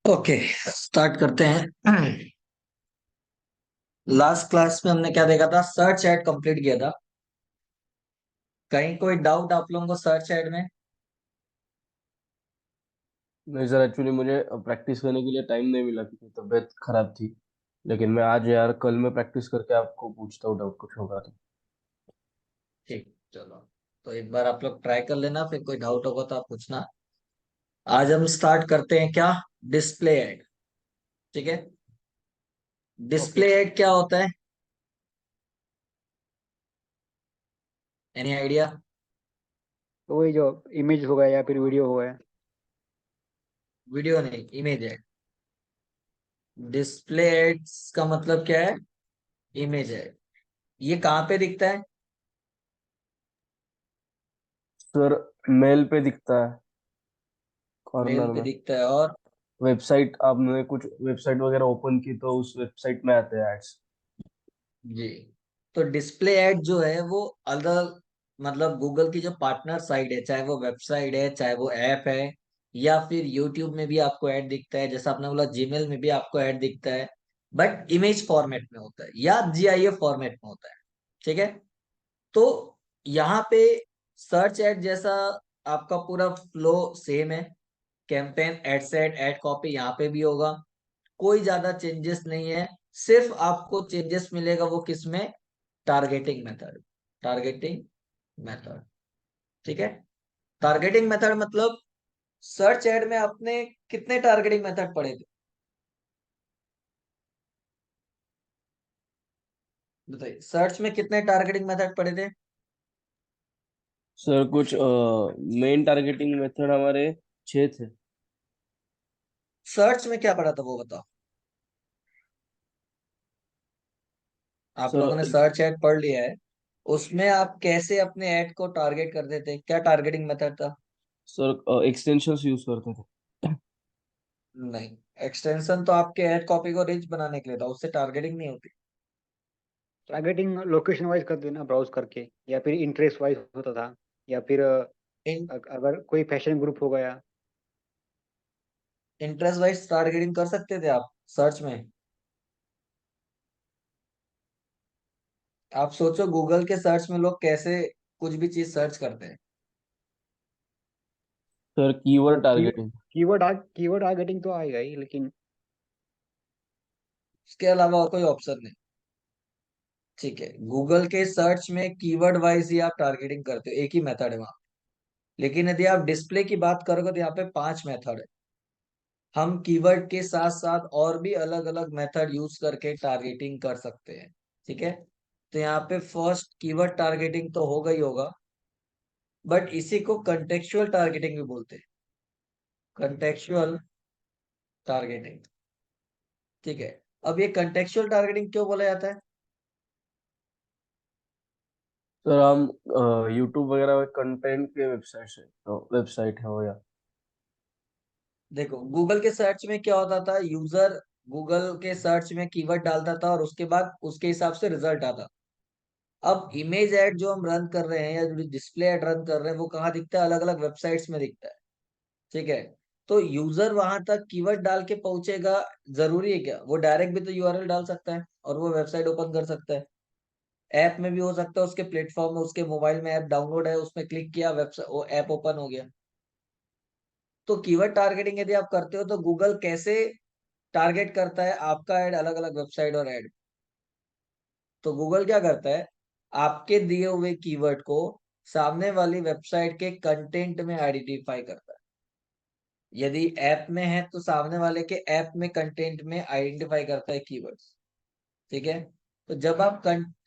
Okay, start करते हैं। Last class में हमने क्या देखा था? सर्च एड कंप्लीट किया था। कहीं कोई डाउट आप लोगों को सर्च एड में? नहीं सर, एक्चुअली मुझे प्रैक्टिस करने के लिए टाइम नहीं मिला क्योंकि तबीयत खराब थी। लेकिन मैं आज यार कल में प्रैक्टिस करके आपको पूछता हूँ, डाउट कुछ होगा तो। ठीक, चलो। तो एक बार आप लोग ट्राई कर लेना, फिर कोई डाउट होगा तो आप पूछना। आज हम स्टार्ट करते हैं क्या? Display ad. ठीक है। ओके। डिस्प्ले एड क्या होता है? Any idea? तो वही जो इमेज हो गया या फिर वीडियो हो गया। वीडियो नहीं, इमेज एड। डिस्प्ले एड्स का मतलब क्या है? Image ad. ये कहाँ पे दिखता है? सर, मेल पे दिखता है, मेल कॉर्नर पे में। दिखता है। और वेबसाइट, आपने कुछ वेबसाइट वगैरह ओपन की तो उस वेबसाइट में आते हैं एड्स। जी, तो डिस्प्ले ऐड जो है वो अलग, मतलब गूगल की जो पार्टनर साइट है, चाहे वो वेबसाइट है चाहे वो ऐप है, या फिर यूट्यूब में भी आपको ऐड दिखता है, जैसा आपने बोला जीमेल में भी आपको ऐड दिखता है, बट इमेज फॉर्मेट में होता है या जीआईएफ फॉर्मेट में होता है। ठीक है। तो यहाँ पे सर्च एड जैसा आपका पूरा फ्लो सेम है। Campaign, ad set, ad copy यहाँ पे भी होगा। कोई ज्यादा चेंजेस नहीं है। सिर्फ आपको चेंजेस मिलेगा वो किस में? Targeting method. Targeting method. ठीक है। टारगेटिंग मेथड मतलब सर्च एड में आपने कितने टारगेटिंग मेथड पढ़े थे? बताइए, सर्च में कितने टारगेटिंग मेथड पढ़े थे? सर, कुछ मेन टारगेटिंग मेथड हमारे 6 थे। सर्च में क्या पढ़ा था वो बताओ। आप सर लोगों ने सर्च एड पढ़ लिया है, उसमें आप कैसे अपने एड को टारगेट करते थे? क्या टारगेटिंग मेथड था? सर, एक्सटेंशंस यूज करते थे। नहीं, एक्सटेंशन तो आपके एड कॉपी को रिच बनाने के लिए था, उससे टारगेटिंग नहीं होती। टारगेटिंग लोकेशन वाइज कर देना ब्राउज करके, या फिर इंटरेस्ट वाइज होता था, या फिर अगर कोई फैशन ग्रुप हो गया। इंटरेस्ट वाइज टारगेटिंग कर सकते थे आप सर्च में। आप सोचो गूगल के सर्च में लोग कैसे कुछ भी चीज सर्च करते हैं। सर, तो कीवर्ड टारगेटिंग। कीवर्ड टारगेटिंग तो आएगा ही, लेकिन इसके अलावा और कोई ऑप्शन नहीं। ठीक है, गूगल के सर्च में कीवर्ड वाइज ही आप टारगेटिंग करते हो, एक ही मेथड है वहां। लेकिन यदि आप डिस्प्ले की बात करोगे तो यहाँ पे 5 मेथड है। हम कीवर्ड के साथ साथ और भी अलग अलग मेथड यूज करके टारगेटिंग कर सकते हैं। ठीक है। तो यहाँ पे फर्स्ट कीवर्ड टारगेटिंग तो होगा ही होगा, बट इसी को कंटेक्चुअल टारगेटिंग भी बोलते हैं। Contextual targeting. ठीक है। अब ये कंटेक्चुअल टारगेटिंग क्यों बोला जाता है? सर, हम यूट्यूब वगैरह कंटेंट के वेबसाइट से, तो वेबसाइट है वो या। देखो, गूगल के सर्च में क्या होता था? यूजर गूगल के सर्च में कीवर्ड डालता था और उसके बाद उसके हिसाब से रिजल्ट आता। अब इमेज ऐड जो हम रन कर रहे हैं या जो डिस्प्ले ऐड रन कर रहे हैं वो कहाँ दिखता है? अलग अलग वेबसाइट्स में दिखता है। ठीक है। तो यूजर वहां तक कीवर्ड डाल के पहुंचेगा, जरूरी है क्या? वो डायरेक्ट भी तो यूआरएल डाल सकता है और वो वेबसाइट ओपन कर सकता है। ऐप में भी हो सकता है, उसके प्लेटफॉर्म में, उसके मोबाइल में ऐप डाउनलोड है, उसमें क्लिक किया, वेबसाइट, वो ऐप ओपन हो गया। तो कीवर्ड टारगेटिंग यदि आप करते हो तो गूगल कैसे टारगेट करता है आपका ऐड अलग अलग वेबसाइट और ऐड? तो गूगल क्या करता है? आपके दिए हुए कीवर्ड को सामने वाली वेबसाइट के कंटेंट में आइडेंटिफाई करता है। यदि ऐप में है तो सामने वाले के ऐप में कंटेंट में आइडेंटिफाई करता है कीवर्ड्स। ठीक है। तो जब आप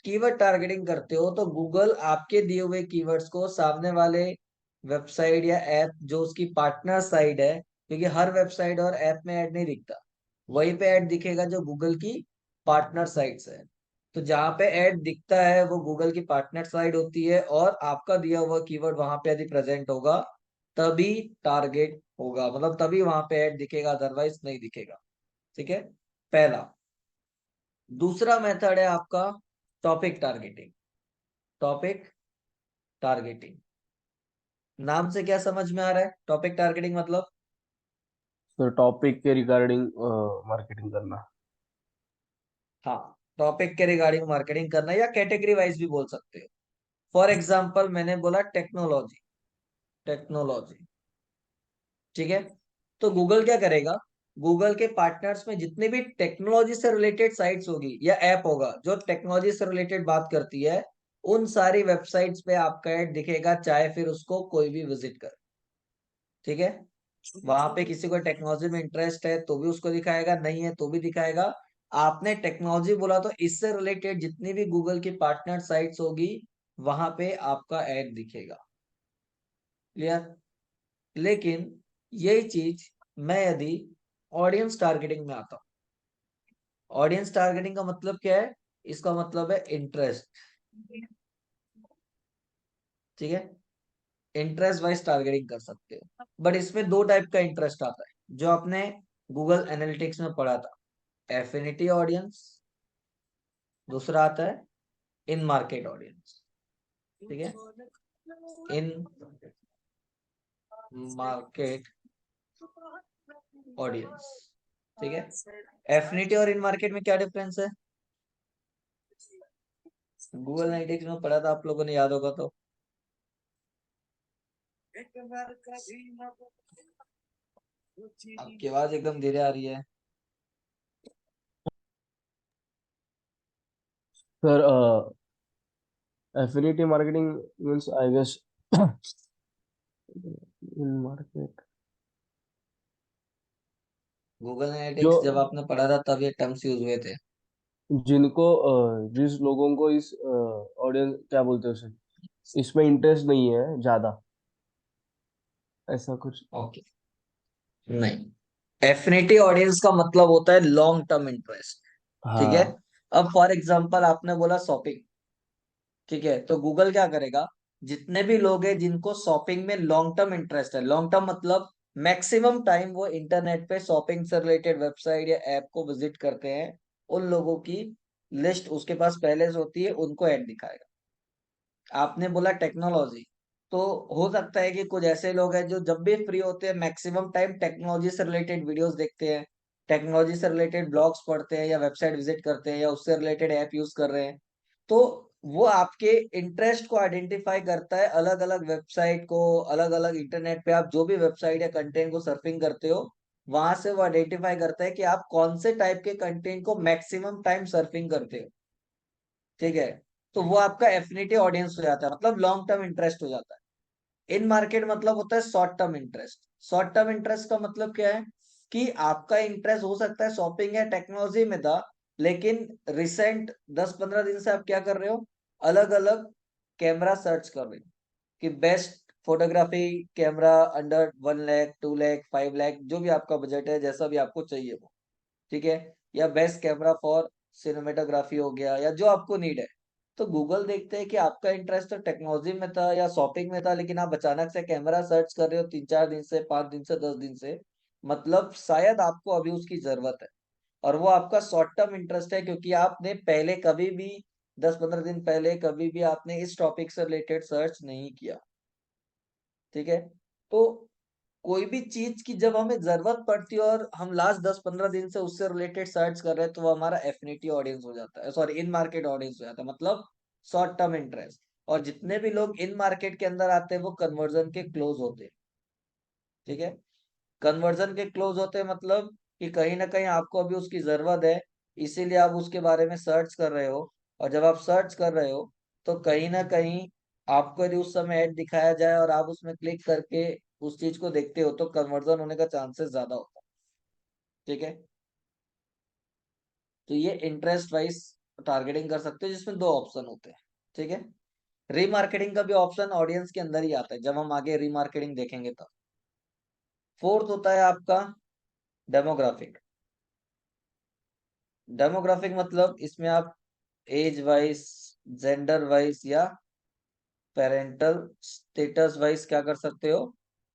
कीवर्ड टारगेटिंग करते हो तो गूगल आपके दिए हुए कीवर्ड्स को सामने वाले वेबसाइट या ऐप जो उसकी पार्टनर साइट है, क्योंकि हर वेबसाइट और ऐप में ऐड नहीं दिखता, वहीं पे ऐड दिखेगा जो गूगल की पार्टनर साइट्स है। तो जहां पे ऐड दिखता है वो गूगल की पार्टनर साइट होती है, और आपका दिया हुआ कीवर्ड वहां पे यदि प्रेजेंट होगा तभी टारगेट होगा, मतलब तभी वहां पे ऐड दिखेगा, अदरवाइज नहीं दिखेगा। ठीक है, पहला। दूसरा मेथड है आपका टॉपिक टारगेटिंग। टॉपिक टारगेटिंग नाम से क्या समझ में आ रहा है? टॉपिक टारगेटिंग मतलब तो टॉपिक के रिगार्डिंग मार्केटिंग करना। हाँ, टॉपिक के रिगार्डिंग मार्केटिंग करना, या कैटेगरी वाइज भी बोल सकते हो। फॉर एग्जाम्पल मैंने बोला टेक्नोलॉजी, टेक्नोलॉजी, ठीक है। तो गूगल क्या करेगा, गूगल के पार्टनर्स में जितने भी टेक्नोलॉजी से रिलेटेड साइट्स होगी या ऐप होगा जो टेक्नोलॉजी से रिलेटेड बात करती है, उन सारी वेबसाइट्स पे आपका ऐड दिखेगा, चाहे फिर उसको कोई भी विजिट करे, ठीक है। वहां पे किसी को टेक्नोलॉजी में इंटरेस्ट है तो भी उसको दिखाएगा, नहीं है तो भी दिखाएगा। आपने टेक्नोलॉजी बोला तो इससे रिलेटेड जितनी भी गूगल की पार्टनर साइट्स होगी वहां पे आपका ऐड दिखेगा। क्लियर। लेकिन यही चीज मैं यदि ऑडियंस टारगेटिंग में आता हूँ, ऑडियंस टारगेटिंग का मतलब क्या है, इसका मतलब है इंटरेस्ट, ठीक है। इंटरेस्ट वाइज टारगेटिंग कर सकते हो, बट इसमें दो टाइप का इंटरेस्ट आता है जो आपने गूगल एनालिटिक्स में पढ़ा था, एफिनिटी ऑडियंस, दूसरा आता है इन मार्केट ऑडियंस, ठीक है। इन मार्केट ऑडियंस, ठीक है। एफिनिटी और इन मार्केट में क्या डिफरेंस है, गूगल एनालिटिक्स में पढ़ा था आप लोगों ने, याद होगा तो। आपकी आवाज एकदम धीरे आ रही है। Sir affiliate marketing means I guess in market Google जो एनालिटिक्स जब आपने पढ़ा था तब ये टर्म्स यूज हुए थे। जिनको जिस लोगों को इस ऑडियंस क्या बोलते हैं उसे, इसमें इंटरेस्ट नहीं है ज्यादा, ऐसा कुछ। ओके, नहीं, एफिनिटी ऑडियंस का मतलब होता है लॉन्ग टर्म इंटरेस्ट, ठीक है। हाँ। अब फॉर एग्जांपल आपने बोला शॉपिंग, ठीक है, तो गूगल क्या करेगा, जितने भी लोग हैं जिनको शॉपिंग में लॉन्ग टर्म इंटरेस्ट है, लॉन्ग टर्म मतलब मैक्सिमम टाइम वो इंटरनेट पे शॉपिंग से रिलेटेड वेबसाइट या ऐप को विजिट करते हैं, उन लोगों की लिस्ट उसके पास पहले से होती है, उनको ऐड दिखाएगा। आपने बोला टेक्नोलॉजी, तो हो सकता है कि कुछ ऐसे लोग हैं जो जब भी फ्री होते हैं मैक्सिमम टाइम टेक्नोलॉजी से रिलेटेड वीडियोस देखते हैं, टेक्नोलॉजी से रिलेटेड ब्लॉग्स पढ़ते हैं या वेबसाइट विजिट करते हैं या उससे रिलेटेड ऐप यूज कर रहे हैं। तो वो आपके इंटरेस्ट को आइडेंटिफाई करता है, अलग अलग वेबसाइट को, अलग अलग इंटरनेट पे आप जो भी वेबसाइट या कंटेंट को सर्फिंग करते हो, वहां से वो आइडेंटिफाई करता है कि आप कौन से टाइप के कंटेंट को मैक्सिमम टाइम सर्फिंग करते हो, ठीक है। तो वो आपका एफिनिटी ऑडियंस हो जाता है, मतलब लॉन्ग टर्म इंटरेस्ट हो जाता है। इन मार्केट मतलब होता है short term interest. Short term interest का मतलब क्या है, कि आपका इंटरेस्ट हो सकता है शॉपिंग या टेक्नोलॉजी में था, लेकिन रिसेंट 10-15 दिन से आप क्या कर रहे हो, अलग अलग कैमरा सर्च कर रहे हो कि best photography camera under 1 lakh, 2 lakh, 5 lakh, जो भी आपका बजट है, जैसा भी आपको चाहिए वो, ठीक है। या बेस्ट कैमरा फॉर सिनेमेटोग्राफी हो गया, या जो आपको नीड है। तो गूगल देखते हैं कि आपका इंटरेस्ट तो टेक्नोलॉजी में था या शॉपिंग में था, लेकिन आप अचानक से कैमरा सर्च कर रहे हो 3-4 दिन से, 5 दिन से, 10 दिन से, मतलब शायद आपको अभी उसकी जरूरत है। और वो आपका शॉर्ट टर्म इंटरेस्ट है, क्योंकि आपने पहले कभी भी 10-15 दिन पहले कभी भी आपने इस टॉपिक से रिलेटेड सर्च नहीं किया, ठीक है। तो कोई भी चीज की जब हमें जरूरत पड़ती है और हम लास्ट 10-15 दिन से उससे रिलेटेड सर्च कर रहे हैं, तो वो हमारा एफिनिटी ऑडियंस हो जाता है, सॉरी इन मार्केट ऑडियंस हो जाता है, मतलब शॉर्ट टर्म इंटरेस्ट। और जितने भी लोग इन मार्केट के अंदर आते हैं वो कन्वर्जन के क्लोज होते हैं, ठीक है। कन्वर्जन के क्लोज होते हैं मतलब कि कहीं ना कहीं आपको अभी उसकी जरूरत है, इसीलिए आप उसके बारे में सर्च कर रहे हो। और जब आप सर्च कर रहे हो तो कहीं ना कहीं आपको यदि उस समय ऐड दिखाया जाए और आप उसमें क्लिक करके उस चीज को देखते हो, तो कन्वर्जन होने का चांसेस ज्यादा होता है, ठीक है। तो ये इंटरेस्ट वाइज टारगेटिंग कर सकते हो, जिसमें दो ऑप्शन होते हैं, ठीक है। रीमार्केटिंग का भी ऑप्शन ऑडियंस के अंदर ही आता है, जब हम आगे रीमार्केटिंग देखेंगे तब। फोर्थ होता है आपका डेमोग्राफिक। डेमोग्राफिक मतलब इसमें आप एज वाइज, जेंडर वाइज या पेरेंटल स्टेटस वाइज क्या कर सकते हो,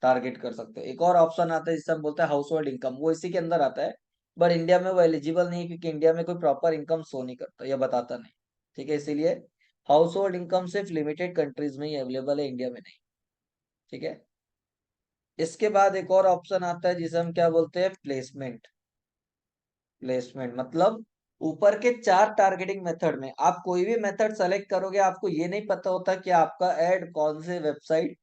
टारगेट कर सकते हो। एक और ऑप्शन आता है जिसे हम बोलते हैं हाउस होल्ड इनकम, वो इसी के अंदर आता है, बट इंडिया में वो एलिजिबल नहीं है, क्योंकि इंडिया में कोई प्रॉपर इनकम शो नहीं करता या बताता नहीं, ठीक है। इसीलिए हाउस होल्ड इनकम सिर्फ लिमिटेड कंट्रीज में ही अवेलेबल है, इंडिया में नहीं, ठीक है। इसके बाद एक और ऑप्शन आता है जिसे हम क्या बोलते हैं, प्लेसमेंट। प्लेसमेंट मतलब ऊपर के 4 टारगेटिंग मेथड में आप कोई भी मेथड सेलेक्ट करोगे, आपको ये नहीं पता होता कि आपका ऐड कौन से वेबसाइट,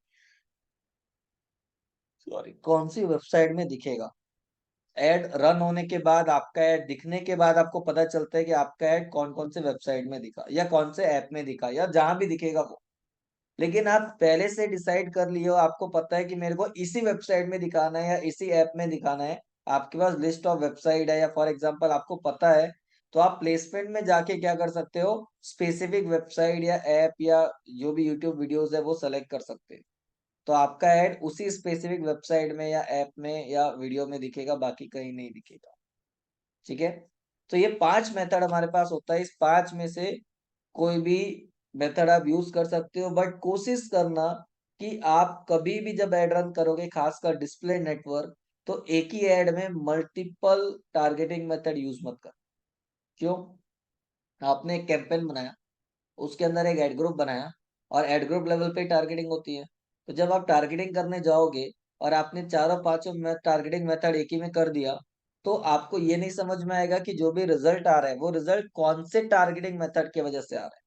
सॉरी, कौन सी वेबसाइट में दिखेगा। ऐड रन होने के बाद, आपका ऐड दिखने के बाद आपको पता चलता है कि आपका ऐड कौन कौन से वेबसाइट में दिखा या कौन से ऐप में दिखा या जहां भी दिखेगा वो। लेकिन आप पहले से डिसाइड कर लिए हो, आपको पता है कि मेरे को इसी वेबसाइट में दिखाना है या इसी ऐप में दिखाना है, आपके पास लिस्ट ऑफ वेबसाइट है या फॉर एग्जांपल आपको पता है, तो आप प्लेसमेंट में जाके क्या कर सकते हो, स्पेसिफिक वेबसाइट या ऐप या जो भी यूट्यूब वीडियोस है वो सेलेक्ट कर सकते हैं। तो आपका ऐड उसी स्पेसिफिक वेबसाइट में या ऐप में या वीडियो में दिखेगा, बाकी कहीं नहीं दिखेगा। ठीक है। तो ये 5 मेथड हमारे पास होता है, इस 5 में से कोई भी मेथड आप यूज कर सकते हो, बट कोशिश करना कि आप कभी भी जब एड रन करोगे, खासकर डिस्प्ले नेटवर्क, तो एक ही एड में मल्टीपल टारगेटिंग मेथड यूज मत कर। क्यों? आपने एक कैंपेन बनाया, उसके अंदर एक एड ग्रुप बनाया, और एड ग्रुप लेवल पे टारगेटिंग होती है। तो जब आप टारगेटिंग करने जाओगे और आपने चारों पांचों टारगेटिंग मेथड एक ही में कर दिया, तो आपको ये नहीं समझ में आएगा कि जो भी रिजल्ट आ रहा है वो रिजल्ट कौन से टारगेटिंग मेथड की वजह से आ रहा है।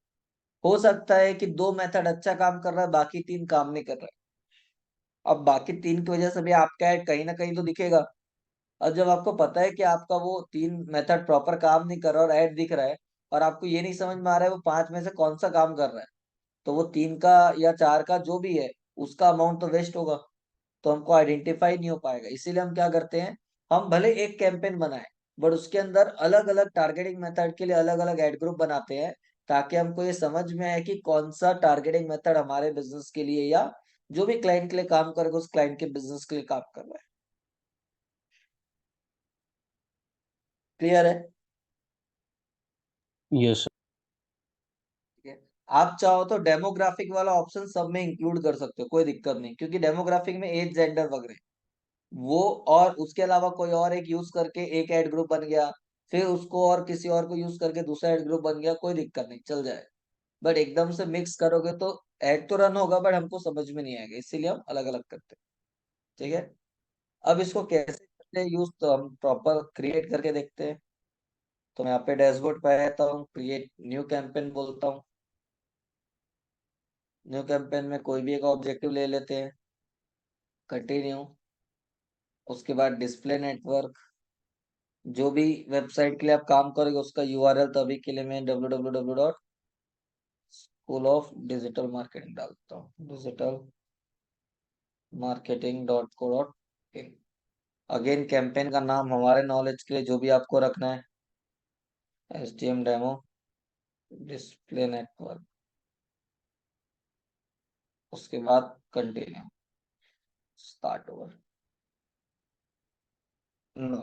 हो सकता है कि 2 मेथड अच्छा काम कर रहा है, बाकी 3 काम नहीं कर रहा है। अब बाकी 3 की वजह से भी आपका ऐड कहीं ना कहीं तो दिखेगा। और जब आपको पता है कि आपका वो 3 मेथड प्रॉपर काम नहीं कर रहा और ऐड दिख रहा है, और आपको ये नहीं समझ में आ रहा है वो 5 में से कौन सा काम कर रहा है, तो वो 3 का या 4 का जो भी है उसका अमाउंट तो वेस्ट होगा। तो हमको आइडेंटिफाई नहीं हो पाएगा। इसीलिए हम क्या करते हैं, हम भले एक कैंपेन बनाए, बट उसके अंदर अलग अलग टारगेटिंग मेथड के लिए अलग अलग एड ग्रुप बनाते हैं, ताकि हमको ये समझ में आए कि कौन सा टारगेटिंग मेथड हमारे बिजनेस के लिए या जो भी क्लाइंट के लिए काम करेगा उस क्लाइंट के बिजनेस के लिए काम कर रहा है। क्लियर है? यस। ठीक है। आप चाहो तो डेमोग्राफिक वाला ऑप्शन सब में इंक्लूड कर सकते हो, कोई दिक्कत नहीं, क्योंकि डेमोग्राफिक में एज, जेंडर वगैरह वो, और उसके अलावा कोई और एक यूज करके एक ऐड ग्रुप बन गया, फिर उसको और किसी और को यूज करके दूसरा ऐड ग्रुप बन गया, कोई दिक्कत नहीं, चल जाए। बट एकदम से मिक्स करोगे तो ऐड तो रन होगा बट हमको समझ में नहीं आएगा, इसीलिए हम अलग अलग करते हैं। ठीक है। अब इसको कैसे करते हैं यूज, तो हम प्रॉपर क्रिएट करके देखते हैं। तो मैं यहाँ पे डैशबोर्ड पे आता हूँ, क्रिएट न्यू कैंपेन बोलता हूँ। न्यू कैंपेन में कोई भी एक ऑब्जेक्टिव ले लेते हैं, कंटिन्यू। उसके बाद डिस्प्ले नेटवर्क, जो भी वेबसाइट के लिए आप काम करोगे उसका यूआरएल, तो अभी के लिए मैं www.schoolofdigitalmarketing डालता हूँ, digitalmarketing.co.in। अगेन कैंपेन का नाम हमारे नॉलेज के लिए जो भी आपको रखना है, STM डेमो डिस्प्ले नेटवर्क। उसके बाद कंटिन्यू, स्टार्ट ओवर। नो,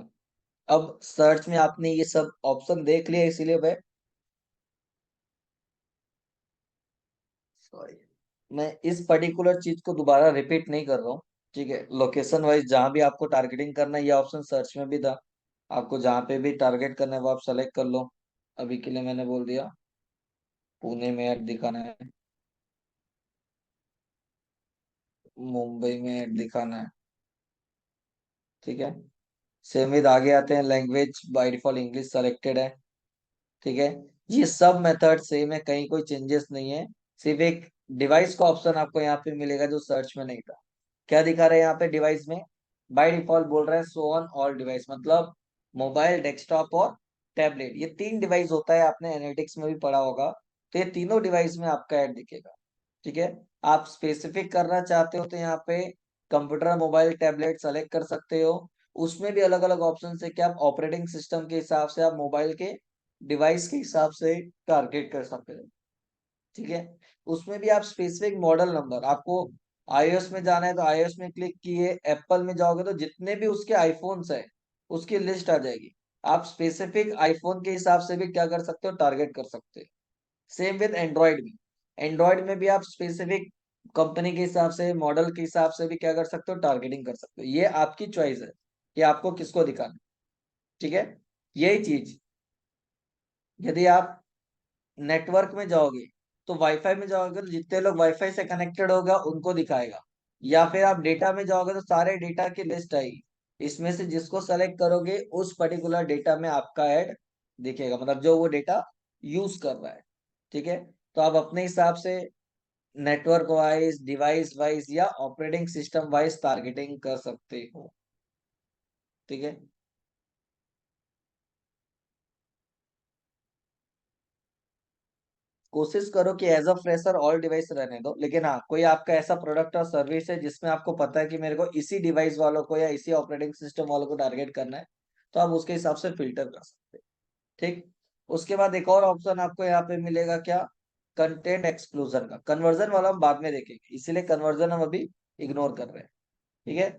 अब सर्च में आपने ये सब ऑप्शन देख लिया, इसीलिए मैं, सॉरी, मैं इस पर्टिकुलर चीज को दोबारा रिपीट नहीं कर रहा हूँ। ठीक है। लोकेशन वाइज जहां भी आपको टारगेटिंग करना है, ये ऑप्शन सर्च में भी था, आपको जहां पे भी टारगेट करना है वो आप सेलेक्ट कर लो। अभी के लिए मैंने बोल दिया पुणे में ऐड दिखाना है, मुंबई में ऐड दिखाना है। ठीक है। सेम विद आगे आते हैं, language by default English selected है। ठीक है। ये सब मेथड सेम है, कहीं कोई चेंजेस नहीं है। सिर्फ एक डिवाइस का ऑप्शन आपको यहाँ पे मिलेगा जो सर्च में नहीं था। क्या दिखा रहे हैं यहाँ पे डिवाइस में? बाय डिफॉल्ट बोल रहे हैं शो ऑन ऑल डिवाइस, मतलब मोबाइल, डेस्कटॉप और टैबलेट, ये 3 डिवाइस होता है, आपने एनालिटिक्स में भी पढ़ा होगा। तो ये तीनों डिवाइस में आपका ऐड दिखेगा। ठीक है। आप स्पेसिफिक करना चाहते हो तो यहाँ पे कंप्यूटर, मोबाइल, टैबलेट सेलेक्ट कर सकते हो। उसमें भी अलग अलग ऑप्शन है कि आप ऑपरेटिंग सिस्टम के हिसाब से, आप मोबाइल के डिवाइस के हिसाब से टारगेट कर सकते हो। ठीक है। उसमें भी आप स्पेसिफिक मॉडल नंबर, आपको iOS में जाना है तो iOS में क्लिक किए, एप्पल में जाओगे तो जितने भी उसके आईफोन्स है उसकी लिस्ट आ जाएगी। आप स्पेसिफिक आईफोन के हिसाब से भी क्या कर सकते हो, टारगेट कर सकते हो। सेम विद एंड्रॉइड में, एंड्रॉइड में भी आप स्पेसिफिक कंपनी के हिसाब से, मॉडल के हिसाब से भी क्या कर सकते हो, टारगेटिंग कर सकते हो। ये आपकी चॉइस है कि आपको किसको दिखाना है। ठीक है। यही चीज यदि आप नेटवर्क में जाओगे, तो वाईफाई में जाओगे तो जितने लोग वाईफाई से कनेक्टेड होगा उनको दिखाएगा। या फिर आप डेटा में जाओगे तो सारे डेटा की लिस्ट आएगी, इसमें से जिसको सेलेक्ट करोगे उस पर्टिकुलर डेटा में आपका ऐड दिखेगा, मतलब जो वो डेटा यूज कर रहा है। ठीक है, तो आप अपने हिसाब से नेटवर्क वाइज, डिवाइस वाइज या ऑपरेटिंग सिस्टम वाइज टारगेटिंग कर सकते हो। ठीक है, कोशिश करो कि as a fresher all device रहने दो, लेकिन हाँ कोई आपका ऐसा प्रोडक्ट और सर्विस है जिसमें आपको पता है कि मेरे को इसी डिवाइस वालों को या इसी ऑपरेटिंग सिस्टम वालों को टारगेट करना है, तो आप उसके हिसाब से फिल्टर कर सकते हैं। ठीक, उसके बाद एक और ऑप्शन आपको यहाँ पे मिलेगा क्या, कंटेंट एक्सक्लूजन का। कन्वर्जन वाला हम बाद में देखेंगे, इसीलिए कन्वर्जन हम अभी इग्नोर कर रहे हैं। ठीक है,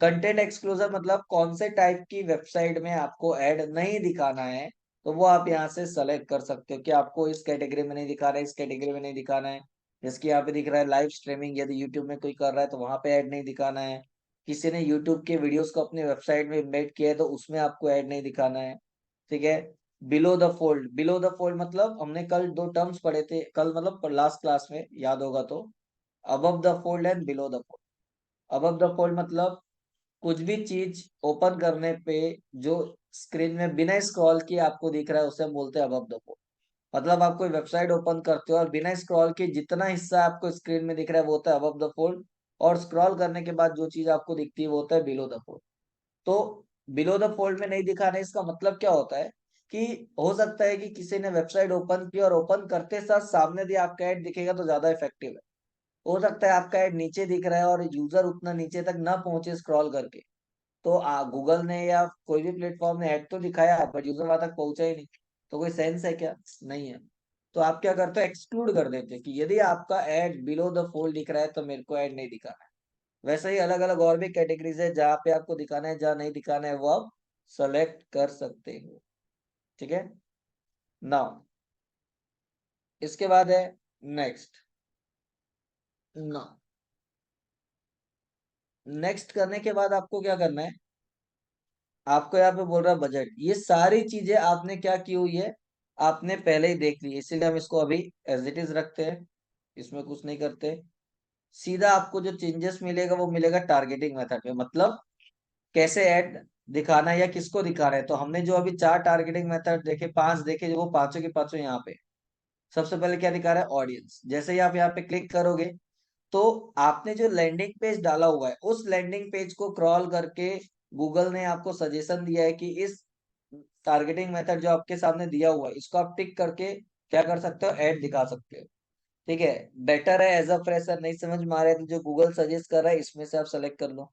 कंटेंट एक्सक्लूसिव मतलब कौन से टाइप की वेबसाइट में आपको ऐड नहीं दिखाना है, तो वो आप यहाँ से सेलेक्ट कर सकते हो कि आपको इस कैटेगरी में नहीं दिखाना है, इस कैटेगरी में नहीं दिखाना है। जिसकी यहाँ पे दिख रहा है लाइव स्ट्रीमिंग, यदि यूट्यूब में कोई कर रहा है तो वहां पे ऐड नहीं दिखाना है। किसी ने यूट्यूब के वीडियोस को अपनी वेबसाइट में इम्बेड किया है तो उसमें आपको ऐड नहीं दिखाना है। ठीक है, below the fold, below the fold मतलब हमने कल दो टर्म्स पढ़े थे, कल मतलब लास्ट क्लास में याद होगा तो, above the fold and below the fold. Above the fold मतलब कुछ भी चीज ओपन करने पे जो स्क्रीन में बिना स्क्रॉल किए आपको दिख रहा है उसे हम बोलते हैं अबव द फोल्ड। मतलब आप कोई वेबसाइट ओपन करते हो और बिना स्क्रॉल के जितना हिस्सा आपको स्क्रीन में दिख रहा है वो होता है अबव द फोल्ड, और स्क्रॉल करने के बाद जो चीज आपको दिखती है वो होता है बिलो द फोल्ड। तो बिलो द फोल्ड में नहीं दिखाना, इसका मतलब क्या होता है कि हो सकता है कि किसी ने वेबसाइट ओपन की और ओपन करते साथ सामने भी आपका ऐड दिखेगा तो ज्यादा इफेक्टिव है। हो सकता है आपका ऐड नीचे दिख रहा है और यूजर उतना नीचे तक ना पहुंचे स्क्रॉल करके, तो गूगल ने या कोई भी प्लेटफॉर्म ने ऐड तो दिखाया बट यूजर वहां तक पहुंचा ही नहीं, तो कोई सेंस है क्या, नहीं है। तो आप क्या करते हो, एक्सक्लूड कर देते हैं कि यदि आपका ऐड बिलो द फोल्ड दिख रहा है तो मेरे को ऐड नहीं दिखाना है। वैसे ही अलग अलग और भी कैटेगरीज है जहाँ पे आपको दिखाना है, जहाँ नहीं दिखाना है वो आप सेलेक्ट कर सकते हो। ठीक है, नाउ इसके बाद है नेक्स्ट। ना, नेक्स्ट करने के बाद आपको क्या करना है, आपको यहाँ पे बोल रहा है बजट। ये सारी चीजें आपने क्या की हुई है, आपने पहले ही देख ली, इसीलिए हम इसको अभी एज इट इज रखते हैं, इसमें कुछ नहीं करते। सीधा आपको जो चेंजेस मिलेगा वो मिलेगा टारगेटिंग मेथड में, मतलब कैसे ऐड दिखाना है या किसको दिखाना है। तो हमने जो अभी चार टारगेटिंग मेथड देखे, पांच देखे, जो वो पांचों के पांचों यहाँ पे। सबसे पहले क्या दिखा रहा है, ऑडियंस। जैसे ही आप यहाँ पे क्लिक करोगे तो आपने जो लैंडिंग पेज डाला हुआ है उस लैंडिंग पेज को क्रॉल करके गूगल ने आपको सजेशन दिया है कि इस टारगेटिंग मेथड जो आपके सामने दिया हुआ है इसको आप टिक करके क्या कर सकते हो, ऐड दिखा सकते हो। ठीक है, बेटर है एज अ फ्रेशर नहीं समझ में आ रहा है तो जो गूगल सजेस्ट कर रहा है इसमें से आप सेलेक्ट कर लो।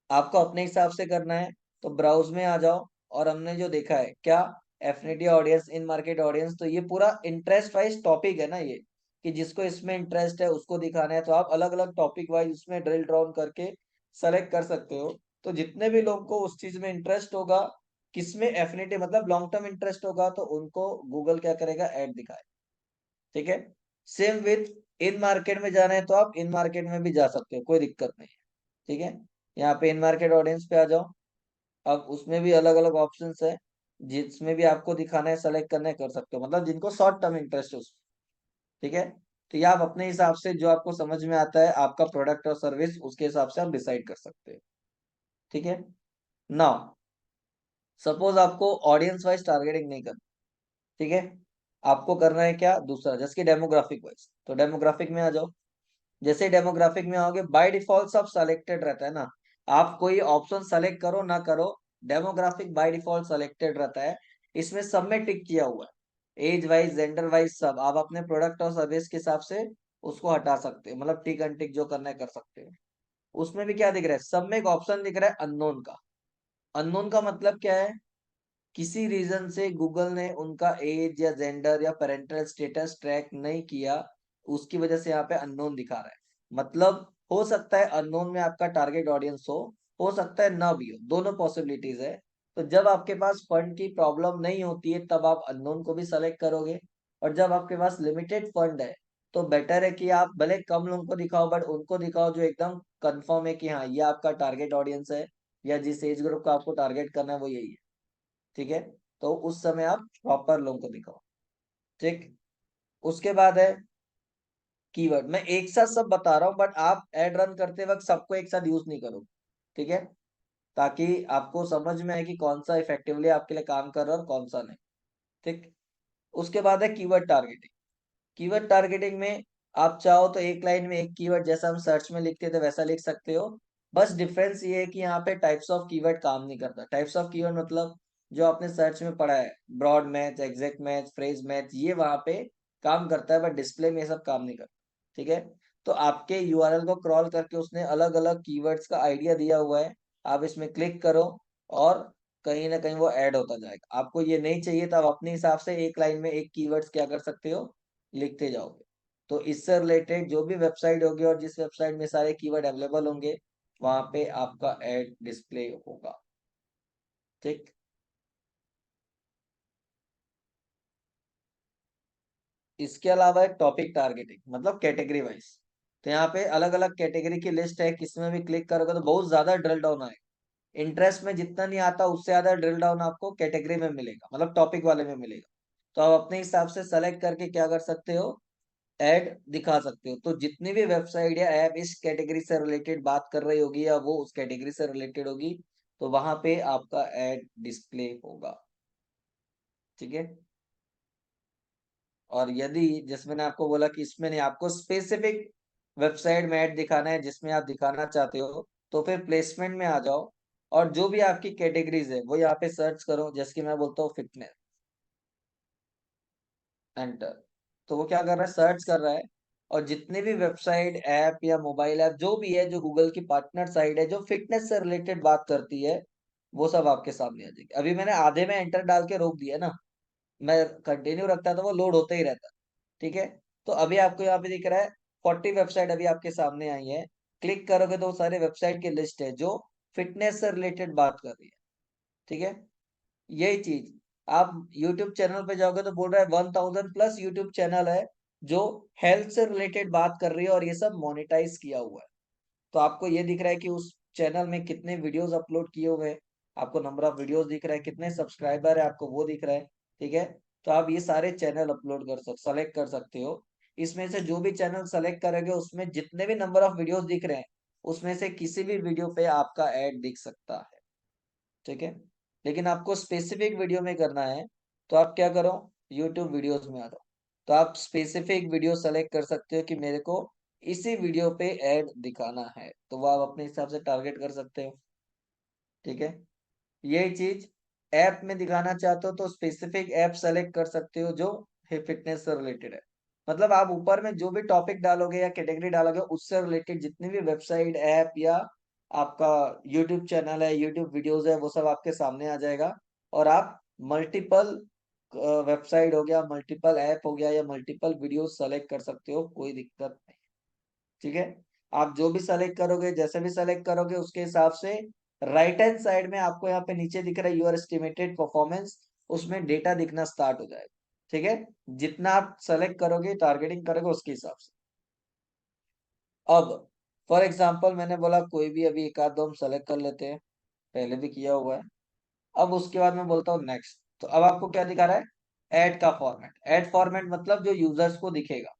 आपको अपने हिसाब से करना है तो ब्राउज में आ जाओ, और हमने जो देखा है क्या, एफिनिटी ऑडियंस, इन मार्केट ऑडियंस, तो ये पूरा इंटरेस्ट वाइज टॉपिक है ना ये, कि जिसको इसमें इंटरेस्ट है उसको दिखाना है, तो आप अलग अलग टॉपिक वाइज उसमें ड्रिल डाउन करके सेलेक्ट कर सकते हो। तो जितने भी लोगों को उस चीज में इंटरेस्ट होगा, किसमें एफिनिटी मतलब लॉन्ग टर्म इंटरेस्ट होगा, तो उनको गूगल क्या करेगा, ऐड दिखाए। ठीक है, सेम विथ इन मार्केट में जाना है तो आप इन मार्केट में भी जा सकते हो, कोई दिक्कत नहीं है। ठीक है, यहाँ पे इन मार्केट ऑडियंस पे आ जाओ। अब उसमें भी अलग अलग ऑप्शंस है, जिसमें भी आपको दिखाना है सेलेक्ट करना है कर सकते हो, मतलब जिनको शॉर्ट टर्म इंटरेस्ट है उसमें। ठीक है, तो ये आप अपने हिसाब से जो आपको समझ में आता है आपका प्रोडक्ट और सर्विस उसके हिसाब से आप डिसाइड कर सकते हो। ठीक है, नाउ सपोज आपको ऑडियंस वाइज टारगेटिंग नहीं करना। ठीक है, आपको करना है क्या दूसरा, जैसे कि डेमोग्राफिक वाइज। तो डेमोग्राफिक में आ जाओ। जैसे डेमोग्राफिक में आओगे बाय डिफॉल्ट सब सेलेक्टेड रहता है ना, आप कोई ऑप्शन सेलेक्ट करो ना करो, डेमोग्राफिक बाय डिफॉल्ट सेलेक्टेड रहता है। इसमें सब में टिक किया हुआ है, एज वाइज, जेंडर वाइज, सब आप अपने प्रोडक्ट और सर्विस के हिसाब से उसको हटा सकते हो, मतलब टिक अनटिक जो करना है कर सकते हो। उसमें भी क्या दिख रहा है, सब में एक ऑप्शन दिख रहा है अननोन का। अननोन का मतलब क्या है, किसी रीजन से गूगल ने उनका एज या जेंडर या पेरेंटल स्टेटस ट्रैक नहीं किया, उसकी वजह से यहाँ पे अननोन दिखा रहा है। मतलब हो सकता है अननोन में आपका टारगेट ऑडियंस हो सकता है ना भी हो, दोनों पॉसिबिलिटीज है। तो जब आपके पास फंड की प्रॉब्लम नहीं होती है तब आप अननोन को भी सेलेक्ट करोगे, और जब आपके पास लिमिटेड फंड है तो बेटर है कि आप भले कम लोगों को दिखाओ बट उनको दिखाओ जो एकदम कंफर्म है कि हाँ ये आपका टारगेट ऑडियंस है, या जिस एज ग्रुप को आपको टारगेट करना है वो यही है। ठीक है, तो उस समय आप प्रॉपर लोगों को दिखाओ। ठीक, उसके बाद है कीवर्ड मैं एक साथ सब बता रहा हूँ, बट आप एड रन करते वक्त सबको एक साथ यूज नहीं करो, ठीक है, ताकि आपको समझ में आए कि कौन सा इफेक्टिवली आपके लिए काम कर रहा है और कौन सा नहीं। ठीक। उसके बाद है कीवर्ड टारगेटिंग। कीवर्ड टारगेटिंग में आप चाहो तो एक लाइन में एक कीवर्ड जैसा हम सर्च में लिखते थे वैसा लिख सकते हो। बस डिफरेंस ये है कि यहाँ पे टाइप्स ऑफ कीवर्ड काम नहीं करता। टाइप्स ऑफ कीवर्ड मतलब जो आपने सर्च में पढ़ा है, broad match, exact match, phrase match, ये वहां पे काम करता है, बट डिस्प्ले में ये सब काम नहीं करता। ठीक है। तो आपके यूआरएल को क्रॉल करके उसने अलग अलग कीवर्ड्स का आइडिया दिया हुआ है, आप इसमें क्लिक करो और कहीं ना कहीं वो ऐड होता जाएगा। आपको ये नहीं चाहिए तो आप अपने हिसाब से एक लाइन में एक कीवर्ड्स क्या कर सकते हो, लिखते जाओगे। तो इससे रिलेटेड जो भी वेबसाइट होगी और जिस वेबसाइट में सारे कीवर्ड अवेलेबल होंगे वहां पे आपका एड डिस्प्ले होगा। ठीक। इसके अलावा एक टॉपिक टारगेटिंग मतलब कैटेगरी वाइज। तो यहाँ पे अलग अलग कैटेगरी की लिस्ट है, किसमें भी क्लिक करोगे तो बहुत ज्यादा ड्रिल डाउन आएगा। इंटरेस्ट में जितना नहीं आता उससे ज्यादा ड्रिल डाउन आपको कैटेगरी में मिलेगा, मतलब टॉपिक वाले में मिलेगा। तो आप अपने हिसाब से सेलेक्ट करके क्या कर सकते हो, ऐड दिखा सकते हो। तो जितनी भी वेबसाइट या ऐप इस कैटेगरी से रिलेटेड बात कर रही होगी या वो उस कैटेगरी से रिलेटेड होगी तो वहां पे आपका ऐड डिस्प्ले होगा। ठीक है। और यदि जैसे मैंने आपको बोला कि इसमें नहीं, आपको स्पेसिफिक वेबसाइट में ऐड दिखाना है जिसमें आप दिखाना चाहते हो, तो फिर प्लेसमेंट में आ जाओ और जो भी आपकी कैटेगरीज है वो यहाँ पे सर्च करो। जैसे कि मैं बोलता हूँ फिटनेस, एंटर। तो वो क्या कर रहा है, सर्च कर रहा है, और जितने भी वेबसाइट, ऐप या मोबाइल ऐप जो भी है जो गूगल की पार्टनर साइट है जो फिटनेस से रिलेटेड बात करती है वो सब आपके सामने आ जाएगी। अभी मैंने आधे में एंटर डाल के रोक दिया ना, मैं कंटिन्यू रखता तो वो लोड होता ही रहता। ठीक है। तो अभी आपको यहाँ पे दिख रहा है 40 वेबसाइट अभी आपके सामने आई है। क्लिक करोगे तो वो सारे वेबसाइट की लिस्ट है जो फिटनेस से रिलेटेड बात कर रही है। ठीक है। यही चीज आप YouTube चैनल पे जाओगे तो बोल रहा है 1000 प्लस YouTube चैनल है जो हेल्थ से रिलेटेड बात कर रही है और ये सब मोनेटाइज किया हुआ है। तो आपको ये दिख रहा है कि उस चैनल में कितने वीडियोस अपलोड किए हुए हैं, आपको नंबर ऑफ वीडियोस दिख रहा है, कितने सब्सक्राइबर है आपको वो दिख रहा है। ठीक है। तो आप ये सारे चैनल अपलोड सेलेक्ट कर सकते हो। इसमें से जो भी चैनल सेलेक्ट करोगे उसमें जितने भी नंबर ऑफ वीडियोस दिख रहे हैं उसमें से किसी भी वीडियो पे आपका ऐड दिख सकता है। ठीक है। लेकिन आपको स्पेसिफिक वीडियो में करना है तो आप क्या करो, यूट्यूब वीडियोस में आ जाओ। तो आप स्पेसिफिक वीडियो सेलेक्ट कर सकते हो कि मेरे को इसी वीडियो पे ऐड दिखाना है, तो वो आप अपने हिसाब से टारगेट कर सकते हो। ठीक है। यही चीज ऐप में दिखाना चाहते हो तो स्पेसिफिक ऐप सेलेक्ट कर सकते हो जो फिटनेस से रिलेटेड है। मतलब आप ऊपर में जो भी टॉपिक डालोगे या कैटेगरी डालोगे उससे रिलेटेड जितनी भी वेबसाइट, ऐप या आपका यूट्यूब चैनल है, यूट्यूब वीडियोस है, वो सब आपके सामने आ जाएगा। और आप मल्टीपल वेबसाइट हो गया, मल्टीपल ऐप हो गया या मल्टीपल वीडियो सेलेक्ट कर सकते हो, कोई दिक्कत नहीं। ठीक है। आप जो भी सेलेक्ट करोगे, जैसे भी सेलेक्ट करोगे उसके हिसाब से राइट हैंड साइड में आपको यहाँ पे नीचे दिख रहा है यूर एस्टिमेटेड परफॉर्मेंस, उसमें डेटा दिखना स्टार्ट हो जाएगा। ठीक है। जितना आप सेलेक्ट करोगे, टारगेटिंग करोगे उसके हिसाब से। अब फॉर एग्जाम्पल मैंने बोला कोई भी अभी एक आध दो हम सेलेक्ट कर लेते हैं, पहले भी किया हुआ है। अब उसके बाद मैं बोलता हूँ नेक्स्ट। तो अब आपको क्या दिखा रहा है, एड का फॉर्मेट। एड फॉर्मेट मतलब जो यूजर्स को दिखेगा।